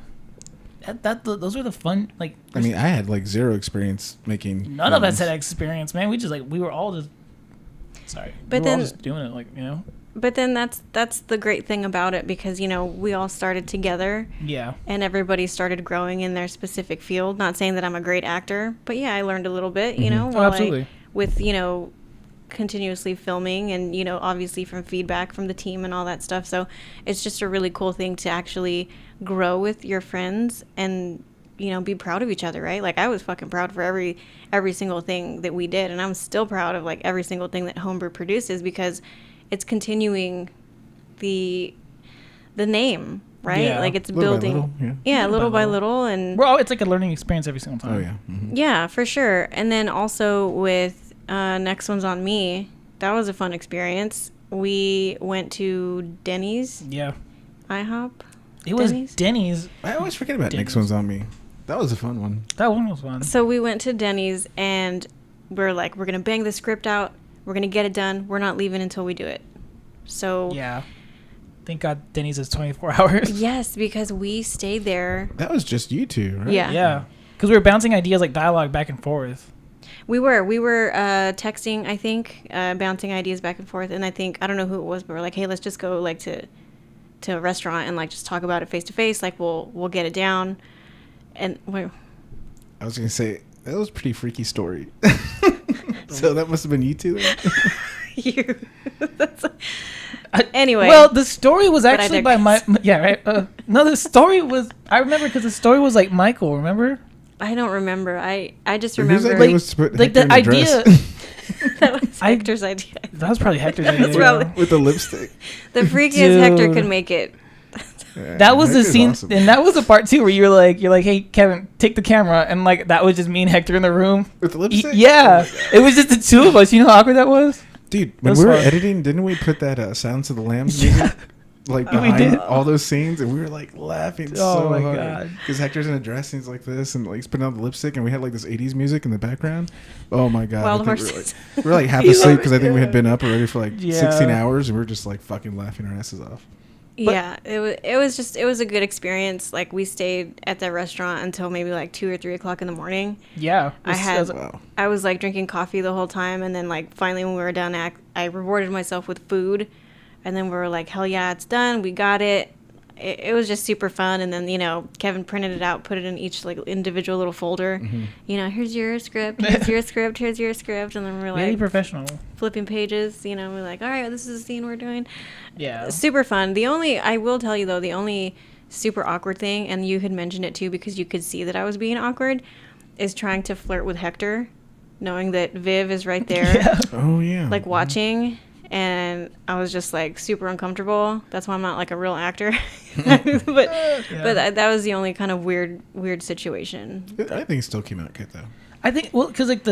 those are the fun like. I mean, I had like zero experience making. None of us films. had experience, man. We were all just sorry. But we were all then- just doing it, like, you know. But then that's the great thing about it, because, you know, we all started together Yeah. and everybody started growing in their specific field. Not saying that I'm a great actor, but yeah, I learned a little bit, you know, while absolutely. with, you know, continuously filming and, you know, obviously from feedback from the team and all that stuff. So it's just a really cool thing to actually grow with your friends and, you know, be proud of each other, right? Like, I was fucking proud for every single thing that we did, and I'm still proud of like every single thing that Homebrew produces, because it's continuing the name, right? Yeah. Like, it's Little by building, little, yeah. little by little, and It's like a learning experience every single time. Oh yeah. Mhm. yeah, for sure. And then also with Next One's on Me, that was a fun experience. We went to Denny's, Yeah. IHOP. It was Denny's? Denny's. I always forget about Denny's. Next One's on Me. That was a fun one. That one was fun. So we went to Denny's and we're like, we're going to bang the script out. We're going to get it done. We're not leaving until we do it. So Yeah. Thank God Denny's is 24 hours. yes, because we stayed there. That was just you two, right? Yeah. Yeah. Because we were bouncing ideas, like dialogue back and forth. We were texting, I think, bouncing ideas back and forth. And I don't know who it was, but we're like, hey, let's just go like to a restaurant and like just talk about it face to face. Like, we'll get it down. And wait, I was gonna say that was a pretty freaky story. So that must have been you two. Then? you. Anyway. Well, the story was But I actually by yeah, right. No, the story was. I remember because the story was like Michael. Remember? I don't remember. I just Whose remember idea was to put Like Hector the in a dress? idea. that was Hector's idea. That was probably Hector's idea. That's probably- with the lipstick. The freakiest Hector Dude. could make it. Yeah, That was the Hector's scene, awesome. and that was the part too where you're like, hey Kevin, take the camera, and like that was just me and Hector in the room. With the lipstick? Yeah, it was just the two of us. You know how awkward that was? Dude, when was we were fun. editing, didn't we put that Silence of the Lambs music like We behind did. all those scenes, and we were like laughing Oh so my hard God. because Hector's in a dress and he's like this, and like he's putting on the lipstick, and we had like this '80s music in the background. Oh my God! Wild I think horses. we were like half He's asleep like, because I think we had been up already for like Yeah. 16 hours, and we were just like fucking laughing our asses off. Yeah, it was a good experience. Like, we stayed at that restaurant until maybe like 2 or 3 o'clock in the morning. Yeah, Wow. I was like drinking coffee the whole time, and then like finally when we were done, I rewarded myself with food, and then we were like, hell yeah, it's done, we got it. It was just super fun. And then, you know, Kevin printed it out, put it in each like individual little folder. Mm-hmm. You know, here's your script, here's your script, here's your script, and then we're very like professional. flipping pages. You know, we're like, all right, this is the scene we're doing. Yeah, Super fun. I will tell you though, the only super awkward thing, and you had mentioned it too because you could see that I was being awkward, is trying to flirt with Hector, knowing that Viv is right there, yeah. Oh yeah. like watching, and I was just like super uncomfortable. That's why I'm not like a real actor. but that was the only kind of weird situation. I think it still came out good though. I think because like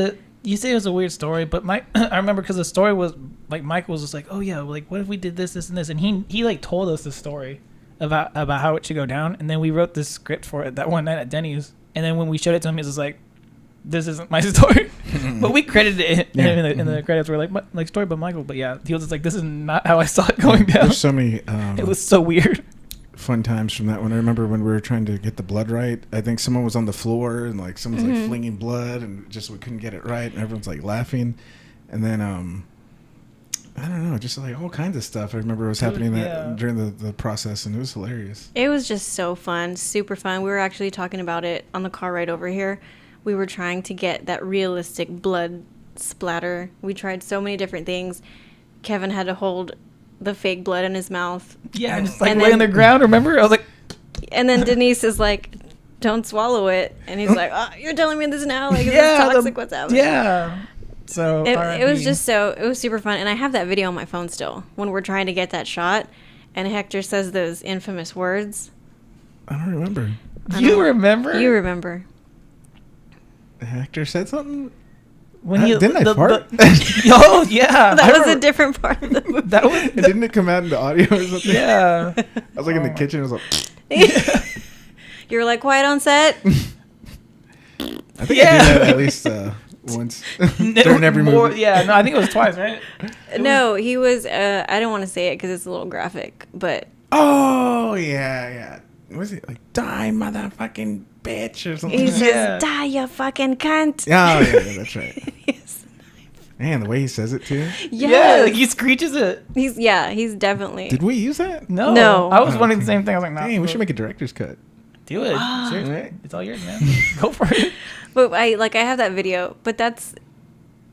you say it was a weird story, but I remember because the story was like Michael was just like, oh yeah, like what if we did this, and this, and he like told us the story about how it should go down, and then we wrote this script for it that one night at Denny's, and then when we showed it to him, he was just like, this isn't my story, but we credited it Yeah. in the credits were like story by Michael, but yeah, he was just like, this is not how I saw it going down. There's so many It was so weird. fun times from that one. I remember when we were trying to get the blood right. I think someone was on the floor and like someone's like flinging blood and just we couldn't get it right and everyone's like laughing. And then I don't know, just like all kinds of stuff. I remember it was happening during the process, and it was hilarious. It was just so fun, super fun. We were actually talking about it on the car ride over here. We were trying to get that realistic blood splatter. We tried so many different things. Kevin had to hold the fake blood in his mouth. Yeah, just like lay on the ground, remember? I was like... And then Denise is like, don't swallow it. And he's like, oh, you're telling me this now? Like, is this toxic? What's happening? Yeah. So it was just it was super fun. And I have that video on my phone still when we're trying to get that shot. And Hector says those infamous words. I don't remember. You remember? You remember. Hector said something? When didn't I fart? Oh, yeah. That was a different part of the movie. Didn't it come out in the audio or something? Yeah. I was like in the kitchen. I was like... You were like, quiet on set? I think I did that at least once during every movie. Yeah, no, I think it was twice, right? No, he was, I don't want to say it because it's a little graphic, but... Oh, yeah. Was it like, die, motherfucking bitch, or something? He says, die, you fucking cunt. Oh, yeah, that's right. Yes. Man, the way he says it, too. Yeah, like he screeches it. He's definitely... Did we use that? No. I was wondering the same thing. I was like, no. Dang, we should make a director's cut. Do it. Seriously. It's all yours, man. Go for it. But I have that video, but that's...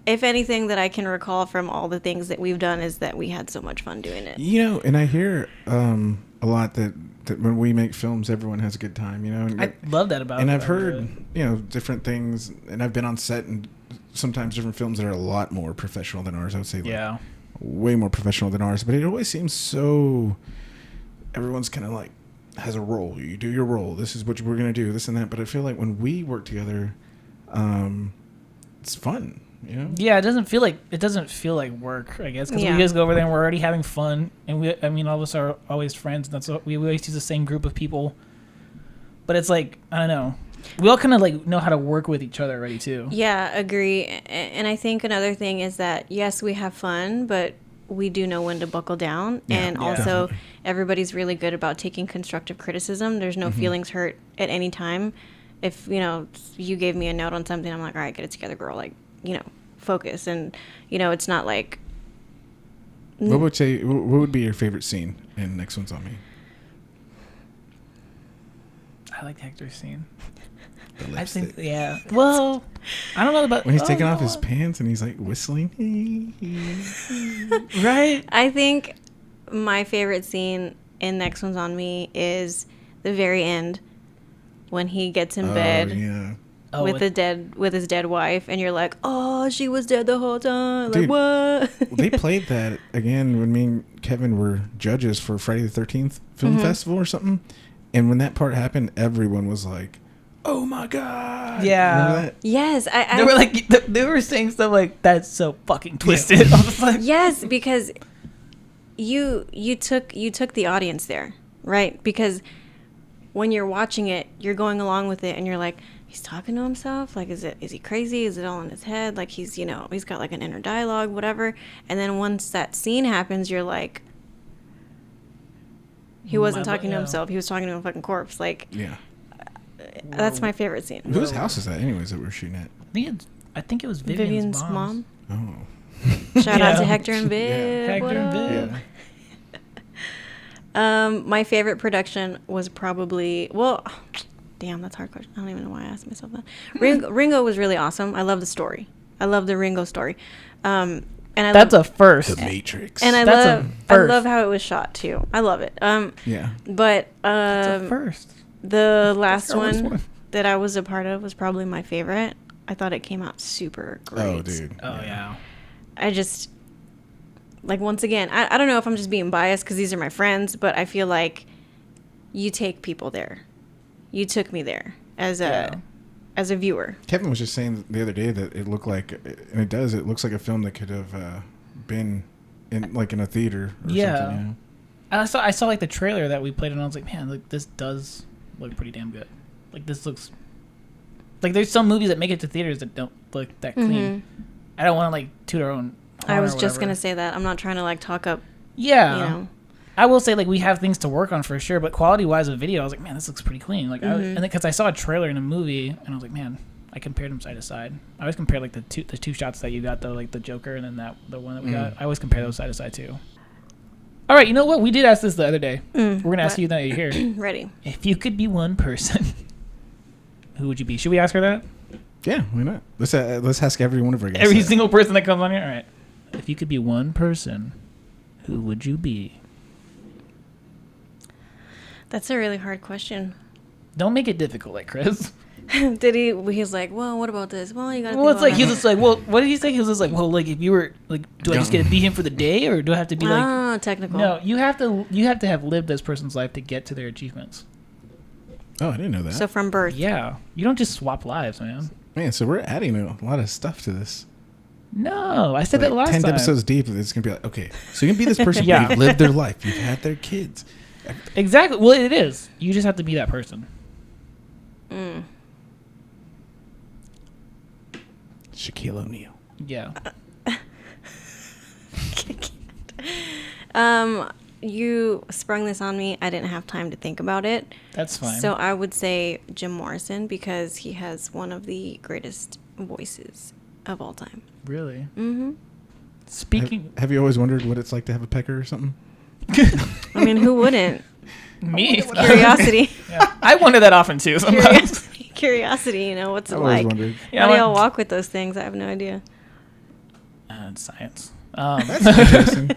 If anything that I can recall from all the things that we've done is that we had so much fun doing it. You know, and I hear a lot that when we make films, everyone has a good time, you know? And I love that about it. And I've heard, you know, different things, and I've been on set and sometimes different films that are a lot more professional than ours. I would say like way more professional than ours, but it always seems so... Everyone's kind of like, has a role. You do your role. This is what we're going to do, this and that. But I feel like when we work together, it's fun. You know? Yeah, it doesn't feel like work, I guess, because we just go over there and we're already having fun, and all of us are always friends, and that's what we always use the same group of people. But it's like, I don't know, we all kind of like know how to work with each other already too. Yeah, agree. And I think another thing is that yes, we have fun, but we do know when to buckle down, and also everybody's really good about taking constructive criticism. There's no feelings hurt at any time. If you gave me a note on something, I'm like, all right, get it together, girl. Like, focus. And, it's not like... What would be your favorite scene in Next One's on Me? I like Hector's scene. I think, well, I don't know about... When he's taking off his pants and he's like whistling. Right? I think my favorite scene in Next One's on Me is the very end when he gets in bed. Yeah. With his dead wife, and you're like, oh, she was dead the whole time. Dude, like, what? They played that again when me and Kevin were judges for Friday the 13th Film Festival or something. And when that part happened, everyone was like, oh my God. Yeah. Remember that? Yes. They were like, they were saying stuff like, that's so fucking twisted. I was like, yes, because you took the audience there, right? Because when you're watching it, you're going along with it, and you're like, he's talking to himself. Like, is he crazy? Is it all in his head? Like, he's got like an inner dialogue, whatever. And then once that scene happens, you're like, he wasn't talking to himself. He was talking to a fucking corpse. Like, that's my favorite scene. Whose house is that, anyways, that we're shooting at? I think it was Vivian's mom. Oh. Shout out to Hector and Viv. Yeah. Hector and Viv. Yeah. My favorite production was probably, damn, that's a hard question. I don't even know why I asked myself that. Ringo was really awesome. I love the story. I love the Ringo story. And that's a first. The Matrix. And I love how it was shot too. I love it. Yeah. But that's a first. The last one that I was a part of was probably my favorite. I thought it came out super great. Oh, dude. Oh, yeah. I just, like, once again, I don't know if I'm just being biased because these are my friends, but I feel like you take people there. You took me there as a viewer. Kevin was just saying the other day that it looked like, and it does, it looks like a film that could have been in a theater or something. Yeah. I saw like the trailer that we played, and I was like, man, like, this does look pretty damn good. Like, this looks like, there's some movies that make it to theaters that don't look that clean. I don't want to like toot our own horn. I was just gonna say that. I'm not trying to like talk up. Yeah. I will say, like, we have things to work on for sure, but quality-wise of video, I was like, man, this looks pretty clean. Like, and because I saw a trailer in a movie, and I was like, man, I compared them side to side. I always compare, like, the two shots that you got, though, like the Joker and then the one that we got. I always compare those side to side, too. All right, you know what? We did ask this the other day. We're going to ask you now that you're here. Ready. If you could be one person, who would you be? Should we ask her that? Yeah, why not? Let's ask every one of our guests. Every single person that comes on here? All right. If you could be one person, who would you be? That's a really hard question. Don't make it difficult, like Chris. Did he? He's like, well, what about this? Well, you gotta. Well, it's like that. he was just like, well, what did he say? He was just like, well, like if you were like, do I just get to be him for the day, or do I have to be like? Technical. No, you have to have lived this person's life to get to their achievements. Oh, I didn't know that. So from birth. Yeah, you don't just swap lives, man. Man, so we're adding a lot of stuff to this. No, I said that last 10 time. episodes deep, it's going to be like, okay, so you can be this person, Yeah. but you've lived their life, you've had their kids. Exactly. Well, it is. You just have to be that person. Shaquille O'Neal. Yeah. You sprung this on me. I didn't have time to think about it. That's fine. So I would say Jim Morrison because he has one of the greatest voices of all time. Really? Mm-hmm. Speaking. Have you always wondered what it's like to have a pecker or something? I mean, who wouldn't? Me. Curiosity. Yeah. I wonder that often too. Sometimes. Curiosity, you know, what's it I've always like? wondered. Yeah, How do y'all walk with those things? I have no idea. It's science. That's interesting.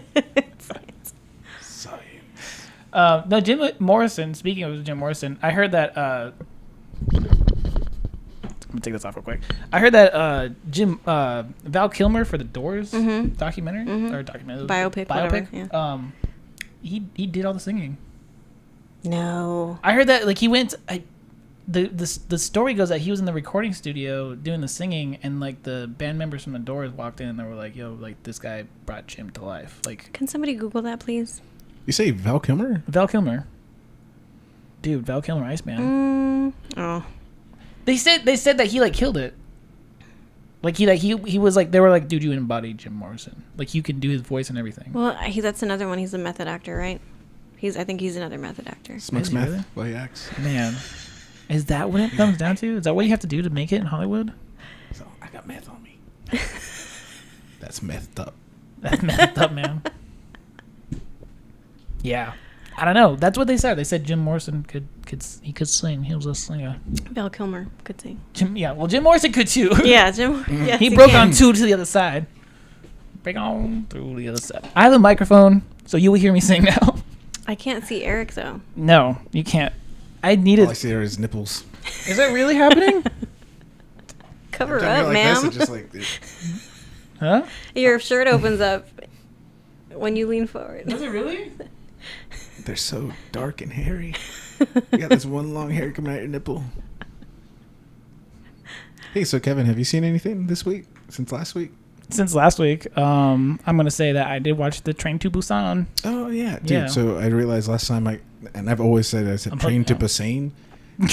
Science. No, Jim Morrison. Speaking of Jim Morrison, I heard that. I'm gonna take this off real quick. I heard that Val Kilmer for the Doors documentary or documentary Biopic, whatever, yeah. He did all the singing. No. I heard that like he went. The story goes that he was in the recording studio doing the singing, and like the band members from the Doors walked in and they were like, "Yo, like this guy brought Jim to life." Like, Can somebody Google that, please? You say Val Kilmer? Val Kilmer, dude, Val Kilmer, Iceman. Oh. They said that he like killed it. Like he was like, they were like, dude, you embody Jim Morrison. Like you can do his voice and everything. Well, that's another one. He's a method actor, right? I think he's another method actor. Smokes Is he meth really? while he acts. Man, is that what it comes down to? Is that what you have to do to make it in Hollywood? So I got meth on me. That's methed up. That's messed up, man. Yeah, I don't know. That's what they said. They said Jim Morrison could sing. He was a singer. Val Kilmer could sing. Jim Morrison could too. Yeah, Jim. Yes, he broke can. on two to the other side. Break on through the other side. I have a microphone, so you will hear me sing now. I can't see Eric though. No, you can't. I needed. All I see are his nipples. Is that really happening? Cover Every time up, you're like ma'am. this, it just like Huh? Your shirt opens up when you lean forward. Does it really? they're so dark and hairy. You got this one long hair coming out your nipple. Hey, so Kevin, have you seen anything this week since last week? Since last week, I'm gonna say that I did watch the Train to Busan. Oh yeah, dude. Yeah. So I realized last time and I've always said I'm Train to hooked now. Busan.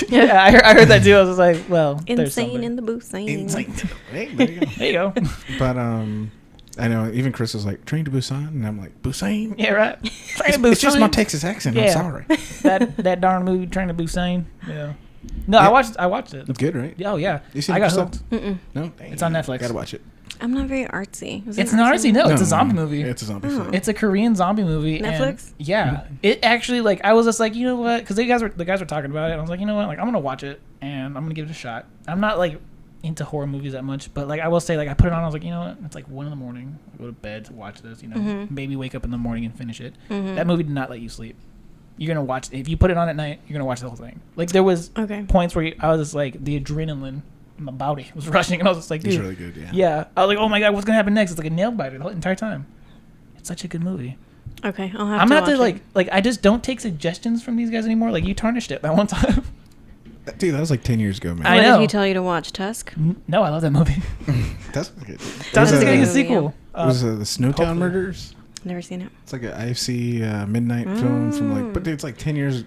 Yeah, I heard that too. I was just like, well, there's Insane something. in the Busan. Insane. Hey, there you go. There you go. But I know even Chris was like Train to Busan, and I'm like Busan. Yeah, right. Train to Busan. It's just my Texas accent. Yeah. I'm sorry. that darn movie, Train to Busan. Yeah. No, I watched it. It's good, right? Oh yeah. You seen I it got yourself? hooked. No, It's on Netflix. Gotta watch it. I'm not very artsy. Is It's it not artsy. No, it's a No, zombie movie. It's a zombie film. It's a Korean zombie movie. Netflix? And yeah. It actually, like, I was just like, you know what? Because the guys were talking about it. And I was like, you know what? Like, I'm going to watch it. And I'm going to give it a shot. I'm not, like, into horror movies that much. But, like, I will say, like, I put it on. I was like, you know what? It's like 1 a.m. I go to bed to watch this, you know. Maybe wake up in the morning and finish it. That movie did not let you sleep. You're going to watch it. If you put it on at night, you're going to watch the whole thing. Like, there was points where I was just like, the adrenaline in my body was rushing. And I was just like, dude. It's really good, yeah. Yeah. I was like, oh my God, what's going to happen next? It's like a nail biter the whole entire time. It's such a good movie. Okay, I'll have I'm to gonna have to watch like I just don't take suggestions from these guys anymore. Like you tarnished it that one time. Dude, that was like 10 years ago, man. I What know. did he tell you to watch? Tusk? No, I love that movie. That's good. That's is getting a good. sequel. It was the Snowtown hopefully. Murders. Never seen it. It's like an IFC midnight film from like, but dude, it's like 10 years.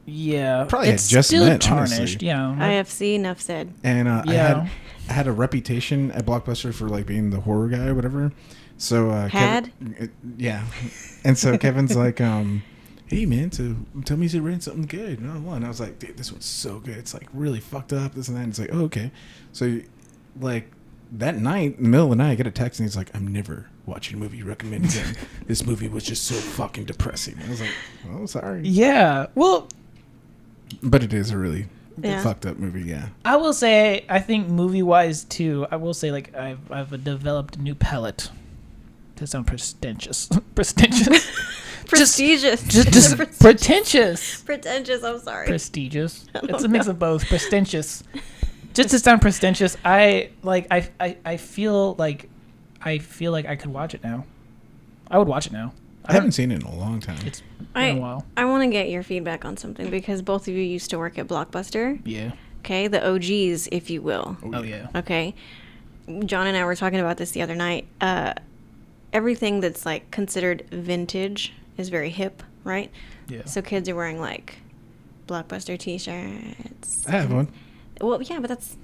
Yeah, Probably had it's just still met, tarnished. honestly. Yeah, IFC, enough said. And Yeah. I had a reputation at Blockbuster for like being the horror guy or whatever. So Had? yeah. And so Kevin's like, hey man, so tell me you read something good. And I was like, dude, this one's so good. It's like really fucked up, this and that. And it's like, oh, okay. So like that night, in the middle of the night, I get a text and he's like, I'm never watching a movie you recommend again. This movie was just so fucking depressing. I was like, oh, sorry. Yeah. Well, but it is a really fucked up movie. Yeah. I will say, I think movie wise too, I will say like I've developed a new palate. To sound prestigious. Prestigious. Just pretentious. Pretentious. I'm sorry. Prestigious. It's a mix of both. Prestigious. Just to sound prestigious, I feel like I could watch it now. I would watch it now. I haven't seen it in a long time. It's been a while. I want to get your feedback on something because both of you used to work at Blockbuster. Yeah. Okay, the OGs, if you will. Oh yeah. Okay. John and I were talking about this the other night. Everything that's like considered vintage is very hip, right? Yeah. So kids are wearing like Blockbuster t-shirts. I have one. Well, yeah, but that's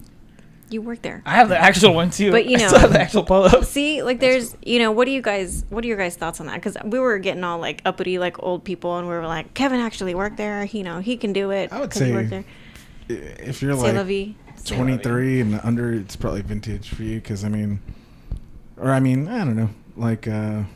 you work there. I have the actual one too. But you know, I still have the actual polo. See, like there's, you know, what are your guys' thoughts on that? Because we were getting all like uppity, like old people, and we were like, Kevin actually worked there. You know, he can do it. I would 'cause he worked say there. if you're C'est la like vie. 23 and under, it's probably vintage for you. Because I don't know. Like, I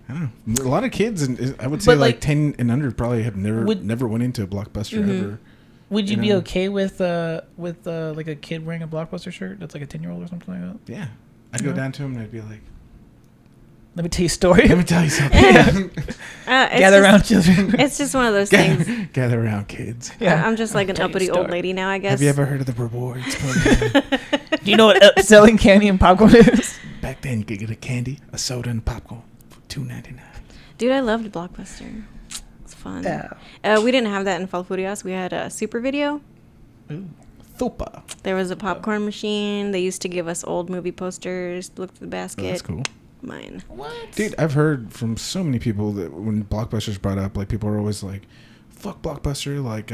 don't know. A lot of kids, and I would say like 10 and under, probably have never went into a Blockbuster ever. Would you be okay with like a kid wearing a Blockbuster shirt that's like a 10-year-old or something like that? Yeah, I'd go down to him and I'd be like, "Let me tell you a story. Let me tell you something." Gather around, children. It's just one of those things. Gather around, kids. Yeah. I'm just like an uppity old lady now, I guess. Have you ever heard of the rewards program? Do you know what selling candy and popcorn is? Back then, you could get a candy, a soda, and popcorn for $2.99. Dude, I loved Blockbuster. It's fun. Yeah. We didn't have that in Falfurias. We had a Super Video. Ooh. Thupa. There was a popcorn machine. They used to give us old movie posters. Look through the basket. Oh, that's cool. Mine. What? Dude, I've heard from so many people that when Blockbuster's brought up, like people are always like, "Fuck Blockbuster!" Like,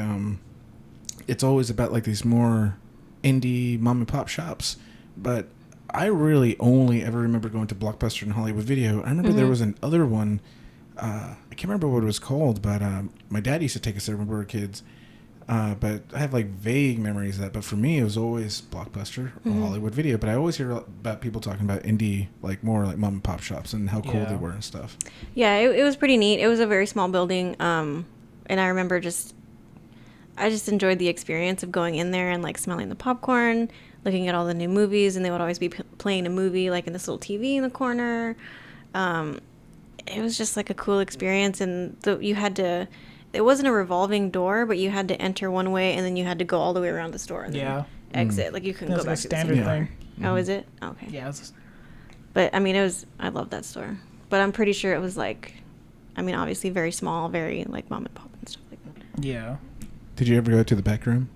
it's always about like these more indie mom and pop shops. But I really only ever remember going to Blockbuster and Hollywood Video. I remember there was another one. I can't remember what it was called, but my dad used to take us there when we were kids. But I have like vague memories of that. But for me, it was always Blockbuster or Hollywood Video. But I always hear about people talking about indie, like more like mom and pop shops and how cool they were and stuff. Yeah, it was pretty neat. It was a very small building. And I remember I just enjoyed the experience of going in there and like smelling the popcorn, looking at all the new movies. And they would always be playing a movie like in this little TV in the corner. It was just like a cool experience. And you had to... It wasn't a revolving door, but you had to enter one way and then you had to go all the way around the store and then exit. Like you couldn't go back to the standard store. thing. Oh, is it? Okay. Yeah. But I mean, I love that store. But I'm pretty sure it was like, I mean, obviously very small, very like mom and pop and stuff like that. Yeah. Did you ever go to the back room?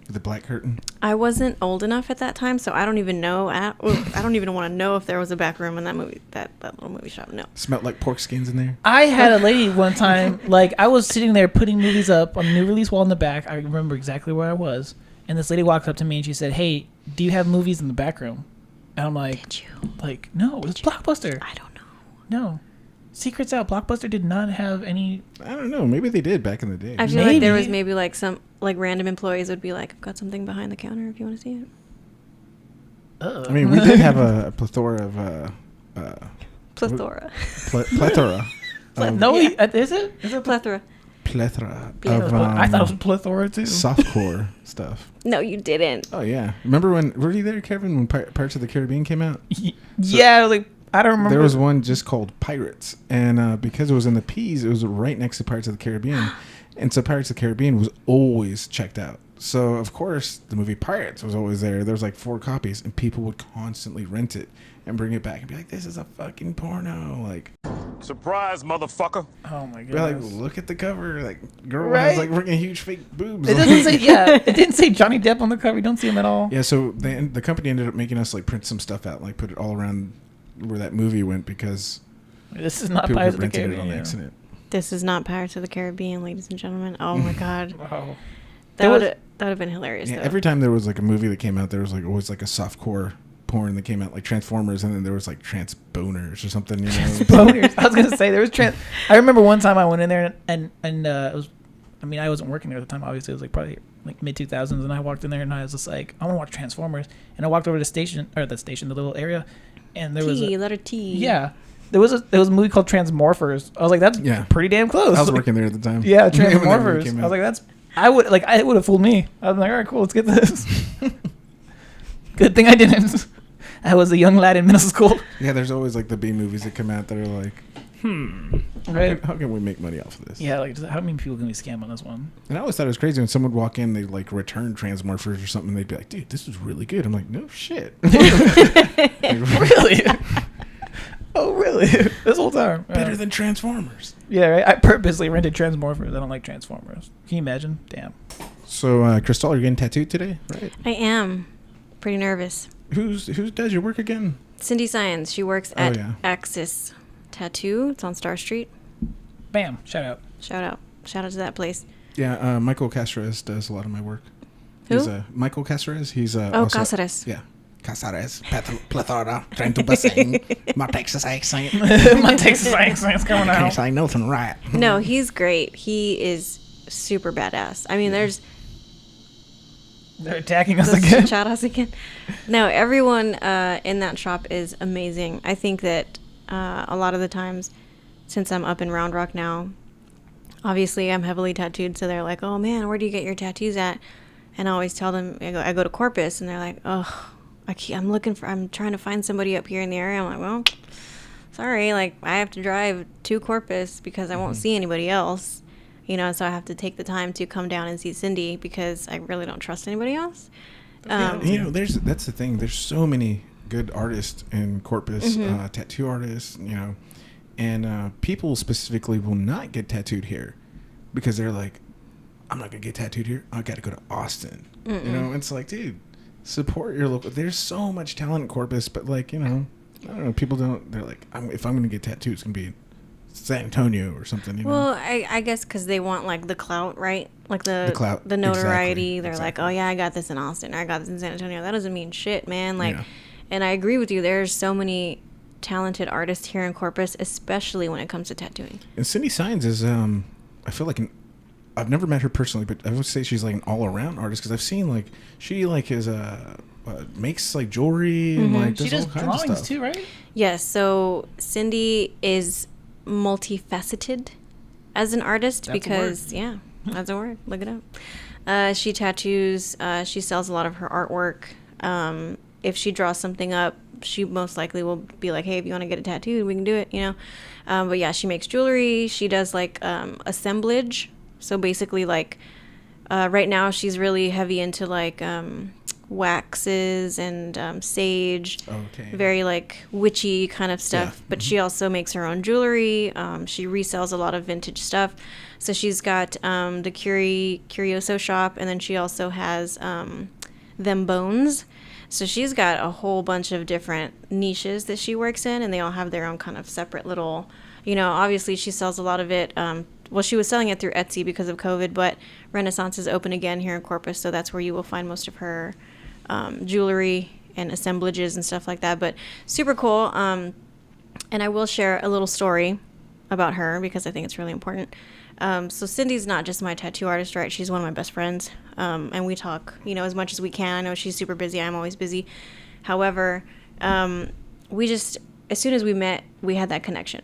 With the black curtain? I wasn't old enough at that time, so I don't even know. I don't even want to know if there was a back room in that movie, that little movie shop. No. Smelled like pork skins in there? I had a lady one time, like I was sitting there putting movies up on the new release wall in the back. I remember exactly where I was. And this lady walked up to me and she said, "Hey, do you have movies in the back room?" And I'm like, Did you? Like, no, it's Blockbuster. I don't know. No. Secret's out. Blockbuster did not have any. I don't know. Maybe they did back in the day. I feel like there was maybe like some like random employees would be like, "I've got something behind the counter if you want to see it." I mean, we did have a plethora of... Plethora. Plethora. No, is it? Is it Plethora. Plethora I of thought it was plethora too. softcore stuff. No, you didn't. Oh, yeah. Remember were you there, Kevin, when Pirates of the Caribbean came out? Yeah, like, I don't remember. There was one just called Pirates. And because it was in the P's, it was right next to Pirates of the Caribbean. And so Pirates of the Caribbean was always checked out. So, of course, the movie Pirates was always there. There was like 4 copies, and people would constantly rent it and bring it back and be like, "This is a fucking porno." Like, surprise, motherfucker. Oh, my we're like, goodness. look at the cover. Like, girl Right? has like freaking huge fake boobs. It doesn't say, it didn't say Johnny Depp on the cover. You don't see him at all. Yeah, so the company ended up making us like print some stuff out and like put it all around where that movie went because This is not people Pirates of the rented it on Caribbean. accident. This is not Pirates of the Caribbean, ladies and gentlemen. Oh my god. Wow. That would have been hilarious Yeah, though. every time there was like a movie that came out, there was like always like a softcore porn that came out, like Transformers, and then there was like Transboners or something. You know, Boners. I was gonna say there was I remember one time I went in there and it was, I mean, I wasn't working there at the time. Obviously, it was like probably like mid 2000s, and I walked in there and I was just like, I want to watch Transformers, and I walked over to the little area, and there was letter T. Yeah, there was a movie called Transmorphers. I was like, that's pretty damn close. I was working there at the time. Yeah, Transmorphers. I was like, it would have fooled me. I was like, all right, cool, let's get this. Good thing I didn't. I was a young lad in middle school. Yeah, there's always like the B movies that come out that are like, right? How can we make money off of this? Yeah, like how many people can we scam on this one? And I always thought it was crazy when someone would walk in, they'd like return Transmorphers or something. They'd be like, dude, this was really good. I'm like, no shit. Really? Oh, really? This whole time? Better than Transformers. Yeah, right? I purposely rented Transmorphers. I don't like Transformers. Can you imagine? Damn. So, Crystal, you're getting tattooed today, right? I am. Pretty nervous. Who does your work again? Cindy Science. She works at Axis Tattoo. It's on Star Street. Bam. Shout out. Shout out to that place. Yeah, Michael Caceres does a lot of my work. Who? He's Michael Caceres. He's Caceres. Yeah. Caceres. Plethora. Trying to basing. My Texas accent. My Texas accent's coming out. Can't say nothing right. No, he's great. He is super badass. I mean, They're attacking us again. Shout us again. No, everyone in that shop is amazing. I think that a lot of the times, since I'm up in Round Rock now, obviously I'm heavily tattooed, so they're like, oh man, where do you get your tattoos at? And I always tell them, I go to Corpus, and they're like, oh, I'm trying to find somebody up here in the area. I'm like, well, sorry, like I have to drive to Corpus because I won't see anybody else. You know, so I have to take the time to come down and see Cindy because I really don't trust anybody else. That's the thing. There's so many good artists in Corpus, tattoo artists, you know, and people specifically will not get tattooed here because they're like, I'm not going to get tattooed here. I got to go to Austin. You know, it's like, dude, support your local. There's so much talent in Corpus, but like, you know, I don't know. People don't, they're like, if I'm going to get tattooed, it's going to be San Antonio or something, you know? Well, I guess because they want like the clout, right? Like the clout, the notoriety. Exactly. They're like, oh yeah, I got this in Austin, or I got this in San Antonio. That doesn't mean shit, man. Like, and I agree with you. There's so many talented artists here in Corpus, especially when it comes to tattooing. And Cindy Science is, I feel like I've never met her personally, but I would say she's like an all-around artist because I've seen like she like is makes like jewelry and like does she does all kinds of drawings stuff too, right? Yes. So Cindy is multifaceted as an artist. That's a word. Look it up. She tattoos. She sells a lot of her artwork. If she draws something up, she most likely will be like, hey, if you want to get it tattooed, we can do it, you know. But yeah, she makes jewelry. She does like assemblage. So basically like right now she's really heavy into like waxes and sage, very like witchy kind of stuff. But she also makes her own jewelry. She resells a lot of vintage stuff. So she's got the Curioso shop, and then she also has Them Bones. So she's got a whole bunch of different niches that she works in, and they all have their own kind of separate little, you know, obviously she sells a lot of it. Well, she was selling it through Etsy because of COVID, but Renaissance is open again here in Corpus, so that's where you will find most of her jewelry and assemblages and stuff like that. But super cool. And I will share a little story about her because I think it's really important. So Cindy's not just my tattoo artist, right? She's one of my best friends. And we talk, you know, as much as we can. I know she's super busy. I'm always busy. However, we just, as soon as we met, we had that connection.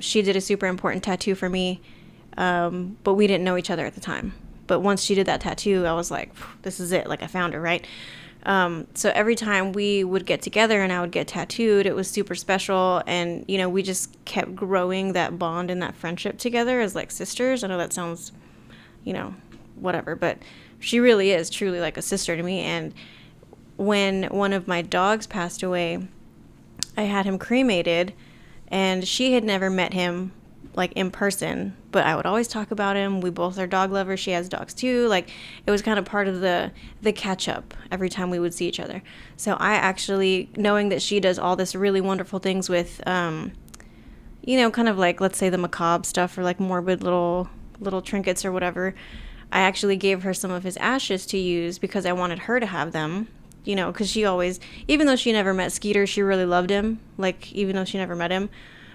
She did a super important tattoo for me, but we didn't know each other at the time. But once she did that tattoo, I was like, this is it. Like, I found her, right? So every time we would get together and I would get tattooed, it was super special. And, you know, we just kept growing that bond and that friendship together as, like, sisters. I know that sounds, you know, whatever. But she really is truly like a sister to me. And when one of my dogs passed away, I had him cremated. And she had never met him, like, in person, but I would always talk about him. We both are dog lovers. She has dogs too. Like, it was kind of part of the catch up every time we would see each other. So I actually, knowing that she does all this really wonderful things with, you know, kind of like, let's say the macabre stuff or like morbid little trinkets or whatever, I actually gave her some of his ashes to use because I wanted her to have them you know, because she always, even though she never met Skeeter, she really loved him, like, even though she never met him.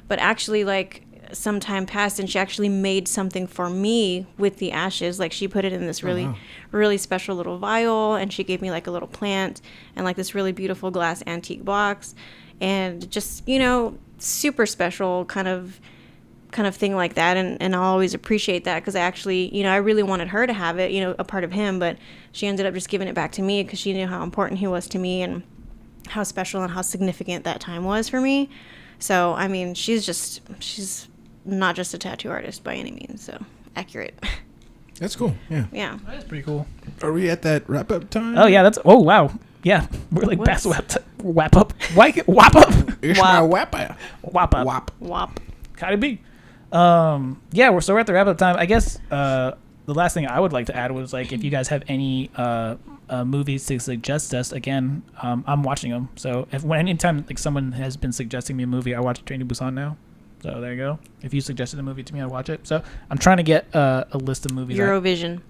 But actually, like, some time passed and she actually made something for me with the ashes. Like, she put it in this really special little vial, and she gave me like a little plant and like this really beautiful glass antique box, and just, you know, super special kind of thing like that. And I'll always appreciate that, because I actually, you know, I really wanted her to have it, you know, a part of him, but she ended up just giving it back to me because she knew how important he was to me and how special and how significant that time was for me. So, I mean, she's not just a tattoo artist by any means, so accurate. That's cool. Yeah. Yeah. That's pretty cool. Are we at that wrap up time? Oh yeah, oh wow, yeah, we're like best wrap up, wrap up, It's my wrap up. wrap up, Wop. Gotta be. Yeah, we're at the wrap up time. I guess the last thing I would like to add was, like, if you guys have any movies to suggest us, again, I'm watching them. So anytime like someone has been suggesting me a movie, I watch Train to Busan now. So there you go. If you suggested a movie to me, I'd watch it. So I'm trying to get a list of movies. Eurovision.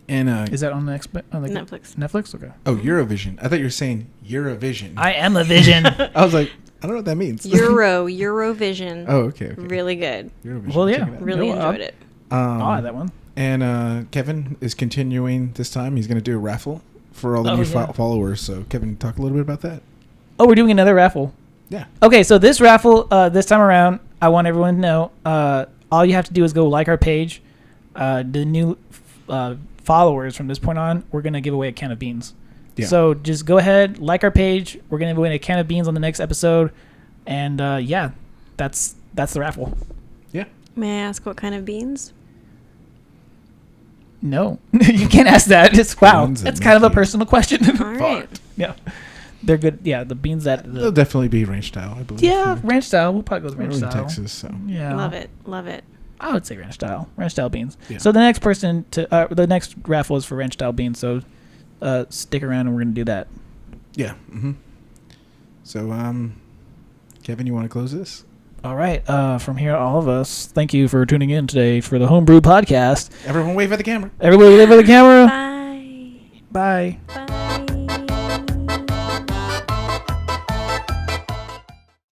And is that on the Netflix? Netflix? Okay. Oh, Eurovision. I thought you were saying Eurovision. I am a vision. I was like, I don't know what that means. Eurovision. Oh, okay. Really good. Eurovision. Well, yeah. Check it out. Really enjoyed it. I'll add that one. And Kevin is continuing this time. He's going to do a raffle for all the new followers. So, Kevin, talk a little bit about that. Oh, we're doing another raffle. Yeah. Okay, so this raffle, this time around, I want everyone to know, all you have to do is go like our page. The new followers from this point on, we're going to give away a can of beans. Yeah. So just go ahead, like our page. We're going to give away a can of beans on the next episode. And yeah, that's the raffle. Yeah. May I ask what kind of beans? No, you can't ask that. It's wow. That's kind of a personal question. All right. Yeah. They're good. Yeah, the beans that... They'll definitely be ranch style, I believe. Yeah, ranch style. We'll probably go with ranch style. style. In Texas, so... Yeah. Love it. Love it. I would say ranch style. Ranch style beans. Yeah. So the next person to... the next raffle is for ranch style beans, so stick around and we're going to do that. Yeah. Mm-hmm. So, Kevin, you want to close this? All right. From here, all of us, thank you for tuning in today for the HomeBrew Podcast. Everyone wave at the camera. Everybody wave at the camera. Bye. Bye. Bye.